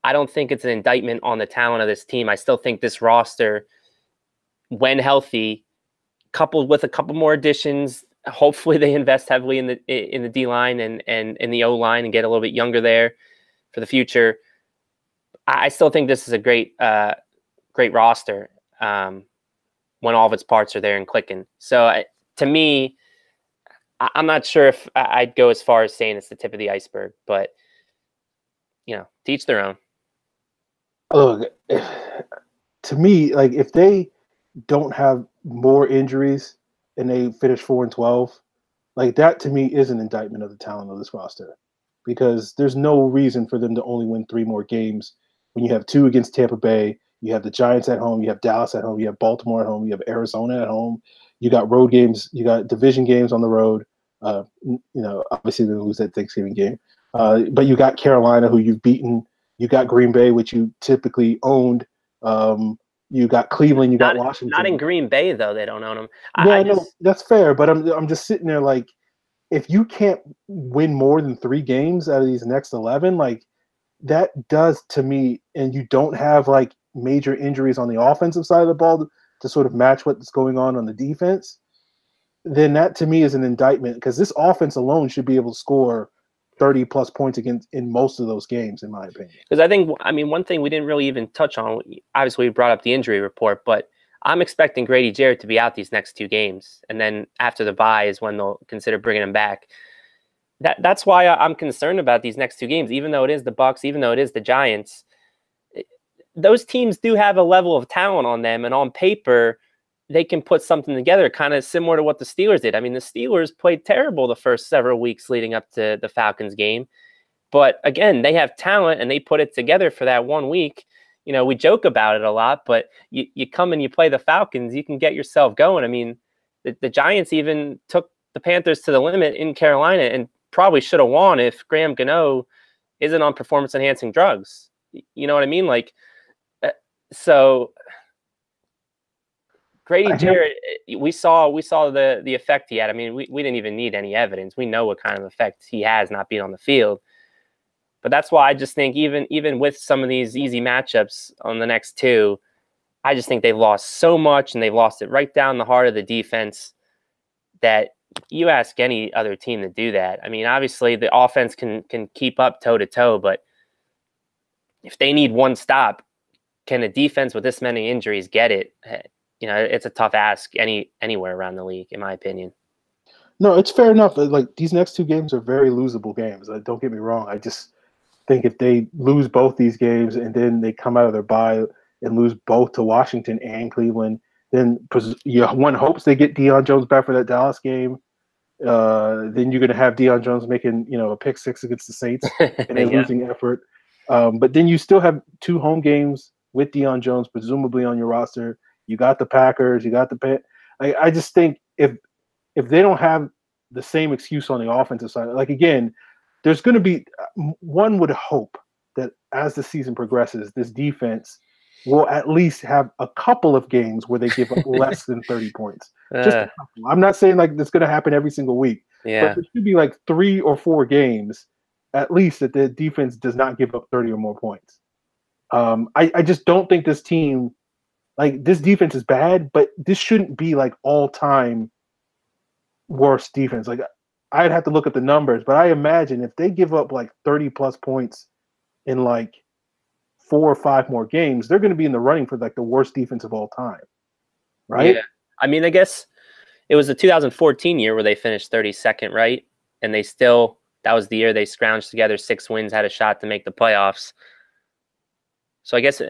I don't think it's an indictment on the talent of this team. I still think this roster, when healthy, coupled with a couple more additions, hopefully they invest heavily in the D line and in the O line and get a little bit younger there for the future. I still think this is a great roster when all of its parts are there and clicking. So to me, I'm not sure if I'd go as far as saying it's the tip of the iceberg, but to each their own. Look, to me, like if they don't have more injuries and they finish 4-12, like that to me is an indictment of the talent of this roster, because there's no reason for them to only win 3 more games when you have 2 against Tampa Bay, you have the Giants at home, you have Dallas at home, you have Baltimore at home, you have Arizona at home, you got road games, you got division games on the road. Obviously they lose that Thanksgiving game, but you got Carolina, who you've beaten. You got Green Bay, which you typically owned. You got Cleveland. You got Washington. Not in Green Bay, though. They don't own them. No, that's fair. But I'm just sitting there like, if you can't win more than 3 games out of these next 11, like that does to me, and you don't have like major injuries on the offensive side of the ball to sort of match what's going on the defense, then that to me is an indictment, because this offense alone should be able to score 30 plus points in most of those games, in my opinion. Because one thing we didn't really even touch on, obviously we brought up the injury report, but I'm expecting Grady Jarrett to be out these next 2 games. And then after the bye is when they'll consider bringing him back. That's why I'm concerned about these next 2 games, even though it is the Bucs, even though it is the Giants. Those teams do have a level of talent on them, and on paper, they can put something together kind of similar to what the Steelers did. I mean, the Steelers played terrible the first several weeks leading up to the Falcons game. But again, they have talent and they put it together for that 1 week. We joke about it a lot, but you come and you play the Falcons, you can get yourself going. I mean, the Giants even took the Panthers to the limit in Carolina and probably should have won if Graham Gano isn't on performance-enhancing drugs. You know what I mean? So Grady Jarrett, we saw the effect he had. I mean, we didn't even need any evidence. We know what kind of effect he has not being on the field. But that's why I just think even with some of these easy matchups on the next 2, I just think they've lost so much, and they've lost it right down the heart of the defense, that you ask any other team to do that. I mean, obviously the offense can keep up toe-to-toe, but if they need one stop, can a defense with this many injuries get it? It's a tough ask anywhere around the league, in my opinion. No, it's fair enough. Like, these next 2 games are very losable games. Don't get me wrong. I just think if they lose both these games and then they come out of their bye and lose both to Washington and Cleveland, Then one hopes they get Deion Jones back for that Dallas game. Then you're going to have Deion Jones making, a pick six against the Saints in a losing effort. But then you still have 2 home games with Deion Jones presumably on your roster. You got the Packers, you got the Pitt. I just think if they don't have the same excuse on the offensive side, like again, there's going to be one would hope that as the season progresses, this defense will at least have a couple of games where they give up less than 30 points. Just a couple. I'm not saying like that's going to happen every single week, but there should be like 3 or 4 games at least that the defense does not give up 30 or more points. I just don't think this team, like this defense is bad, but this shouldn't be like all-time worst defense. Like I'd have to look at the numbers, but I imagine if they give up like 30 plus points in like 4 or 5 more games, they're going to be in the running for like the worst defense of all time, right? Yeah. I mean, I guess it was the 2014 year where they finished 32nd, right? And they still, that was the year they scrounged together 6 wins, had a shot to make the playoffs. So I guess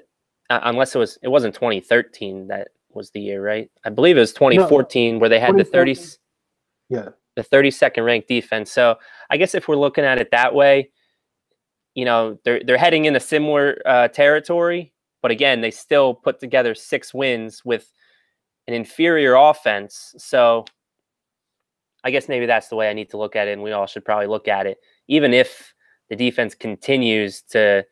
unless it wasn't 2013 that was the year, right? I believe it was 2014 where they had the 32nd ranked defense. So I guess if we're looking at it that way, they're heading in a similar territory, but again, they still put together 6 wins with an inferior offense. So I guess maybe that's the way I need to look at it, and we all should probably look at it. Even if the defense continues to,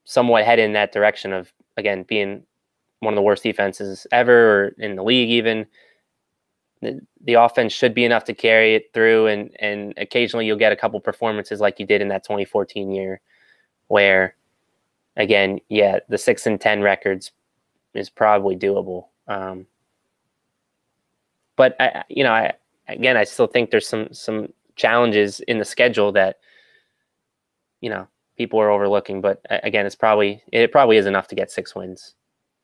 somewhat head in that direction of, again, being one of the worst defenses ever or in the league even, the offense should be enough to carry it through, and occasionally you'll get a couple performances like you did in that 2014 year where, again, the 6-10 records is probably doable. But I still think there's some challenges in the schedule that people are overlooking. But again, it probably is enough to get 6 wins.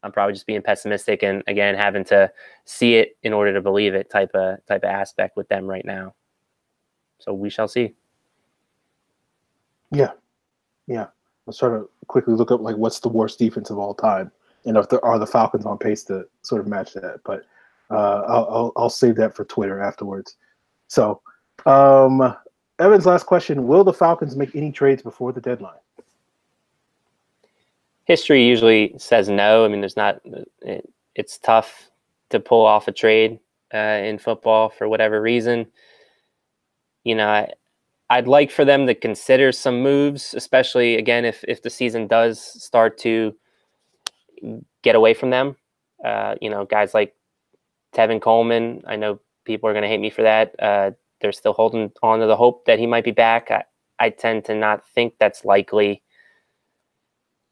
I'm probably just being pessimistic and again having to see it in order to believe it type of aspect with them right now. So we shall see. Yeah. Let's try to quickly look up like what's the worst defense of all time, and if there are the Falcons on pace to sort of match that. But I'll save that for Twitter afterwards. So, Evan's last question: will the Falcons make any trades before the deadline? History usually says no. I mean, it's tough to pull off a trade in football for whatever reason. I'd like for them to consider some moves, especially, again, if the season does start to get away from them. Guys like Tevin Coleman, I know people are going to hate me for that. They're still holding on to the hope that he might be back. I tend to not think that's likely.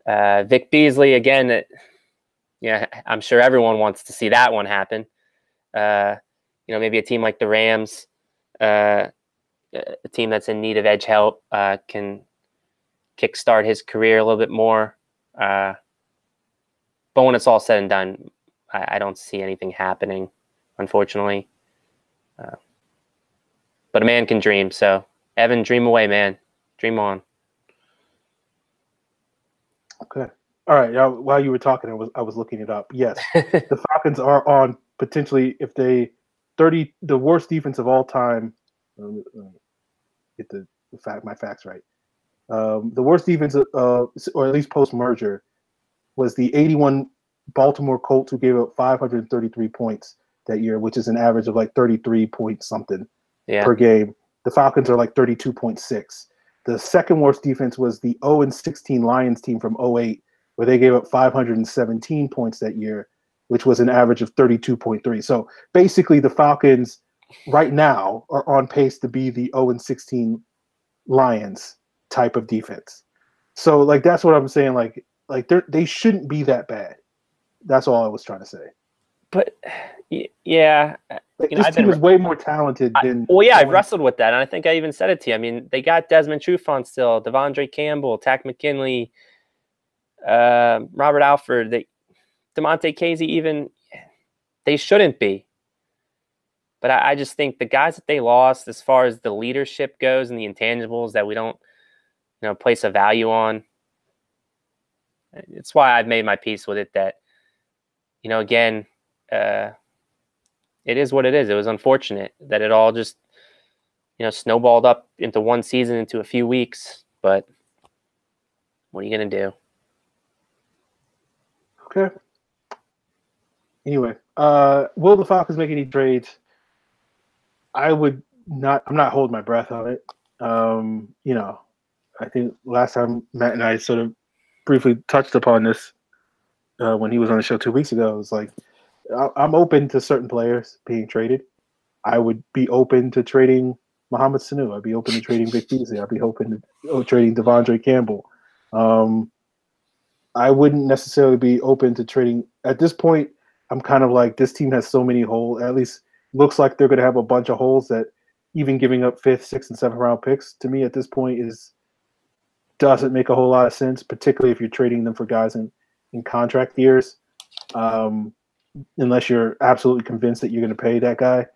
Vic Beasley, again, I'm sure everyone wants to see that one happen. Maybe a team like the Rams, a team that's in need of edge help, can kickstart his career a little bit more. But when it's all said and done, I don't see anything happening, unfortunately. But a man can dream. So, Evan, dream away, man. Dream on. Okay. All right. While you were talking, I was looking it up. Yes, the Falcons are on potentially the worst defense of all time. Get my facts right. The worst defense, or at least post merger, was the 81 Baltimore Colts, who gave up 533 points that year, which is an average of like 33 point something per game. The Falcons are like 32.6. The second worst defense was the 0-16 Lions team from 2008, where they gave up 517 points that year, which was an average of 32.3. So basically, the Falcons right now are on pace to be the 0-16 Lions type of defense. So like that's what I'm saying. Like they shouldn't be that bad. That's all I was trying to say. But yeah, this team is way more talented than. I've wrestled with that, and I think I even said it to you. I mean, they got Desmond Trufant still, Devondre Campbell, Tack McKinley, Robert Alford, DeMonte Casey. Even they shouldn't be. But I just think the guys that they lost, as far as the leadership goes and the intangibles that we don't, place a value on. It's why I've made my peace with it that again, it is what it is. It was unfortunate that it all just, snowballed up into one season, into a few weeks. But what are you going to do? Okay. Anyway, will the Falcons make any trades? I'm not holding my breath on it. I think last time Matt and I sort of briefly touched upon this when he was on the show 2 weeks ago. It was like, I'm open to certain players being traded. I would be open to trading Mohamed Sanu. I'd be open to trading Vic Beasley. I'd be open to trading Devondre Campbell. I wouldn't necessarily be open to trading at this point. I'm kind of like, this team has so many holes. At least looks like they're going to have a bunch of holes that even giving up 5th, 6th, and 7th round picks to me at this point doesn't make a whole lot of sense, particularly if you're trading them for guys in contract years. Unless you're absolutely convinced that you're going to pay that guy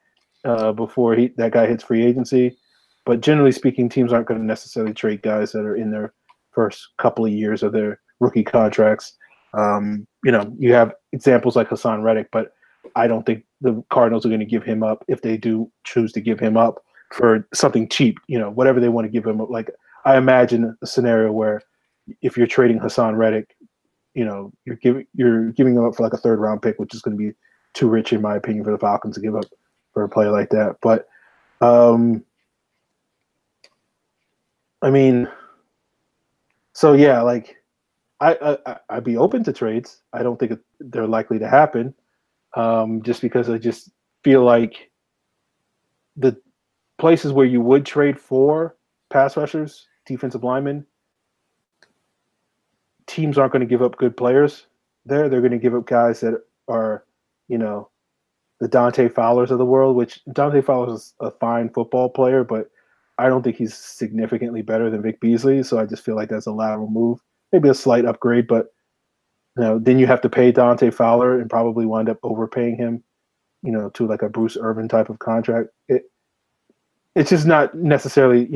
before that guy hits free agency. But generally speaking, teams aren't going to necessarily trade guys that are in their first couple of years of their rookie contracts. You have examples like Hassan Reddick, but I don't think the Cardinals are going to give him up if they do choose to give him up for something cheap, whatever they want to give him up. Like, I imagine a scenario where if you're trading Hassan Reddick, you're giving him up for like a 3rd round pick, which is going to be too rich, in my opinion, for the Falcons to give up for a player like that. But, so yeah, like I'd be open to trades. I don't think they're likely to happen, just because I just feel like the places where you would trade for pass rushers, defensive linemen, teams aren't going to give up good players there. They're going to give up guys that are, the Dante Fowlers of the world, which Dante Fowler is a fine football player, but I don't think he's significantly better than Vic Beasley. So I just feel like that's a lateral move, maybe a slight upgrade, but then you have to pay Dante Fowler and probably wind up overpaying him, to like a Bruce Irvin type of contract. It's just not necessarily,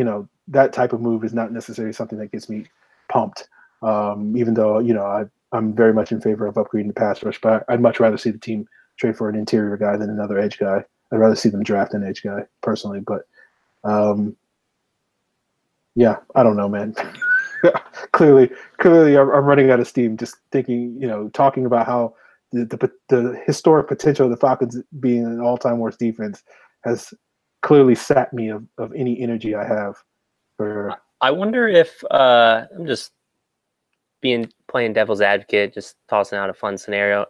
that type of move is not necessarily something that gets me pumped. Even though, I'm very much in favor of upgrading the pass rush, but I'd much rather see the team trade for an interior guy than another edge guy. I'd rather see them draft an edge guy personally, but yeah, I don't know, man. clearly, I'm running out of steam just thinking, talking about how the historic potential of the Falcons being an all-time worst defense has clearly sapped me of any energy I have for. I wonder if I'm just playing devil's advocate, just tossing out a fun scenario.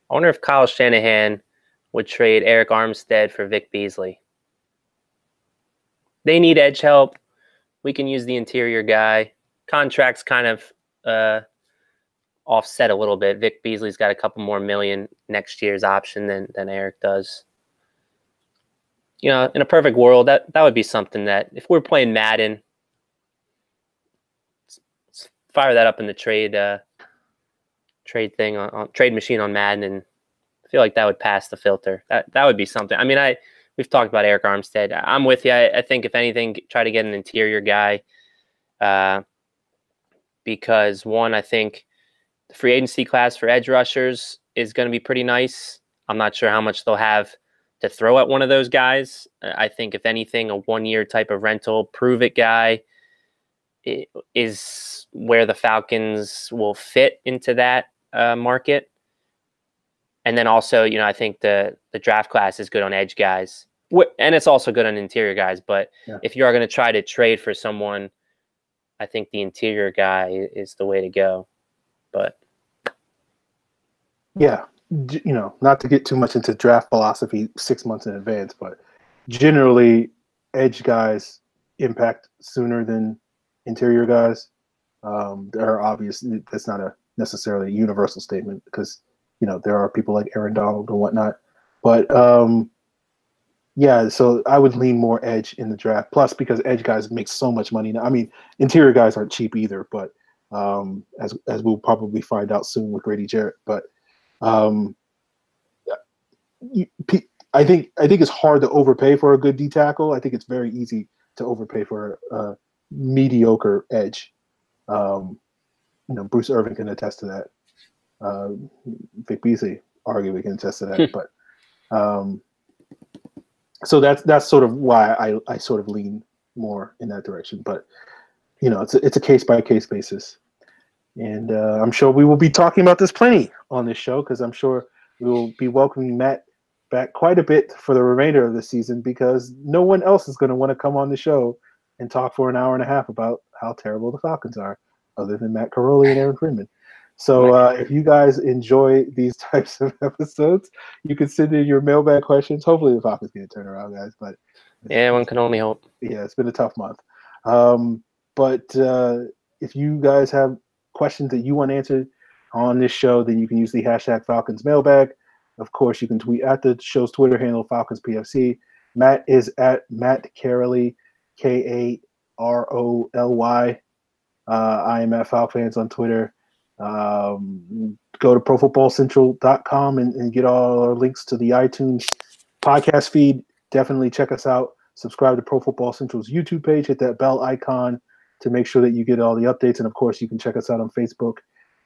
I wonder if Kyle Shanahan would trade Eric Armstead for Vic Beasley. They need edge help. We can use the interior guy. Contracts kind of offset a little bit. Vic Beasley's got a couple more million next year's option than Eric does. In a perfect world, that would be something that if we're playing Madden, fire that up in the trade thing on trade machine on Madden, and I feel like that would pass the filter. That would be something. I mean, we've talked about Eric Armstead. I'm with you. I think if anything, try to get an interior guy, because one, I think the free agency class for edge rushers is going to be pretty nice. I'm not sure how much they'll have to throw at one of those guys. I think if anything, a 1-year type of rental, prove it guy is where the Falcons will fit into that market. And then also, I think the draft class is good on edge guys, and it's also good on interior guys. But if you are going to try to trade for someone, I think the interior guy is the way to go. But yeah, not to get too much into draft philosophy 6 months in advance, but generally edge guys impact sooner than interior guys. There are obvious, that's not a necessarily a universal statement because, there are people like Aaron Donald and whatnot, but yeah, so I would lean more edge in the draft. Plus, because edge guys make so much money now. I mean, interior guys aren't cheap either, but as we'll probably find out soon with Grady Jarrett. But I think it's hard to overpay for a good D tackle. I think it's very easy to overpay for a mediocre edge. Bruce Irvin can attest to that. Vic Beasley argue, we can attest to that. But so that's sort of why I sort of lean more in that direction. But it's a case by case basis, and I'm sure we will be talking about this plenty on this show, because I'm sure we will be welcoming Matt back quite a bit for the remainder of the season, because no one else is going to want to come on the show and talk for an hour and a half about how terrible the Falcons are, other than Matt Karoly and Aaron Freeman. So if you guys enjoy these types of episodes, you can send in your mailbag questions. Hopefully the Falcons get a turnaround, guys. But yeah, one can only hope. Yeah, it's been a tough month. But if you guys have questions that you want answered on this show, then you can use the hashtag Falcons mailbag. Of course, you can tweet at the show's Twitter handle, Falcons PFC. Matt is at Matt Karoly, Karoly. I am at Falcons on Twitter. Go to profootballcentral.com and get all our links to the iTunes podcast feed. Definitely check us out. Subscribe to Pro Football Central's YouTube page. Hit that bell icon to make sure that you get all the updates. And, of course, you can check us out on Facebook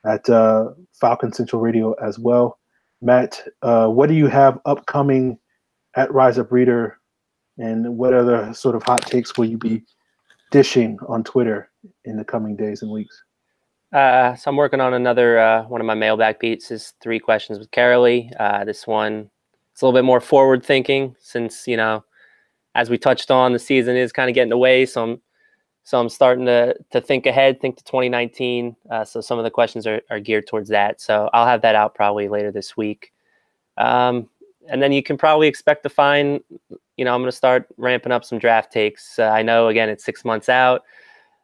at Falcon Central Radio as well. Matt, what do you have upcoming at Rise Up Reader, and what other sort of hot takes will you be dishing on Twitter in the coming days and weeks? So I'm working on another one of my mailbag beats is 3 questions with Karoly. This one, it's a little bit more forward thinking, since, as we touched on, the season is kind of getting away. So I'm starting to think ahead, think to 2019. So some of the questions are geared towards that. So I'll have that out probably later this week. And then you can probably expect to find, I'm going to start ramping up some draft takes. I know, again, it's 6 months out,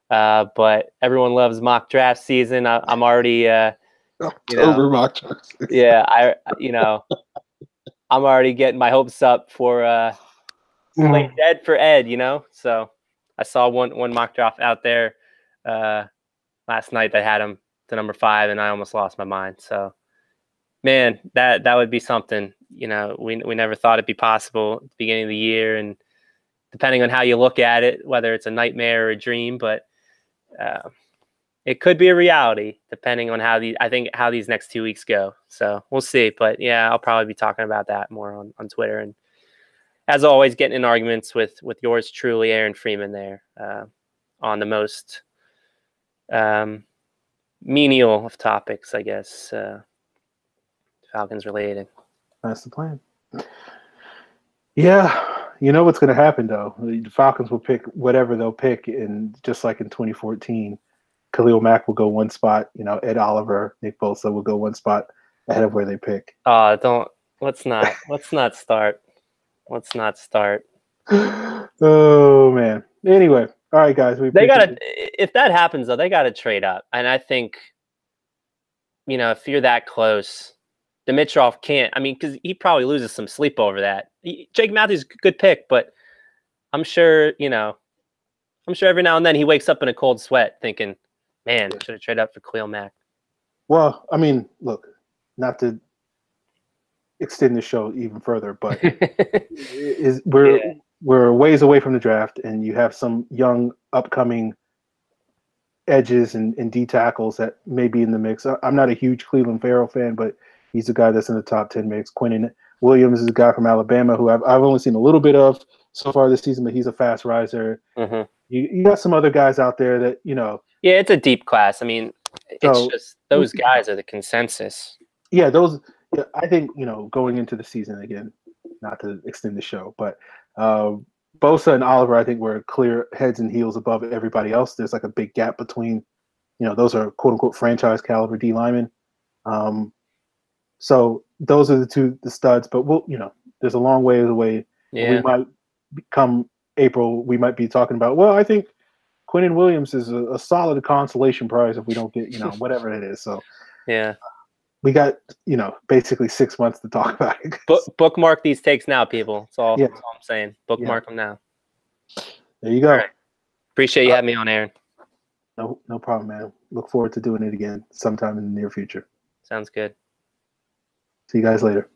but everyone loves mock draft season. I'm already, October mock draft season. Yeah, I'm already getting my hopes up for play dead for Ed, So I saw one mock draft out there last night that had him to number 5, and I almost lost my mind. So, man, that would be something. We never thought it'd be possible at the beginning of the year, and depending on how you look at it, whether it's a nightmare or a dream, but it could be a reality depending on how these next 2 weeks go. So we'll see. But yeah, I'll probably be talking about that more on Twitter, and as always, getting in arguments with yours truly, Aaron Freeman, there on the most menial of topics, I guess, Falcons related. That's the plan. Yeah, what's going to happen, though. The Falcons will pick whatever they'll pick, and just like in 2014, Khalil Mack will go one spot. Ed Oliver, Nick Bosa will go one spot ahead of where they pick. Let's not start. Let's not start. Oh man. Anyway, all right, guys. If that happens, though, they gotta trade up. And I think, if you're that close, Dimitrov can't. I mean, because he probably loses some sleep over that. Jake Matthews, good pick, but I'm sure, every now and then he wakes up in a cold sweat thinking, man, should have traded up for Khalil Mack. Well, I mean, look, not to extend the show even further, but we're ways away from the draft, and you have some young upcoming edges and D tackles that may be in the mix. I'm not a huge Cleveland Farrell fan, but he's a guy that's in the top 10 mix. Quinnen Williams is a guy from Alabama who I've only seen a little bit of so far this season, but he's a fast riser. Mm-hmm. You got some other guys out there that, Yeah, it's a deep class. I mean, it's just those guys are the consensus. Yeah, I think, going into the season, again, not to extend the show, but Bosa and Oliver, I think, were clear heads and heels above everybody else. There's like a big gap between, those are quote unquote franchise caliber D linemen. So those are the studs, but there's a long way away. Yeah. We might come April, we might be talking about, well, I think Quinnen Williams is a solid consolation prize if we don't get, whatever it is. So yeah. We got, basically 6 months to talk about it. Bookmark these takes now, people. That's all I'm saying. Bookmark them now. There you go. Right. Appreciate you having me on, Aaron. No problem, man. Look forward to doing it again sometime in the near future. Sounds good. See you guys later.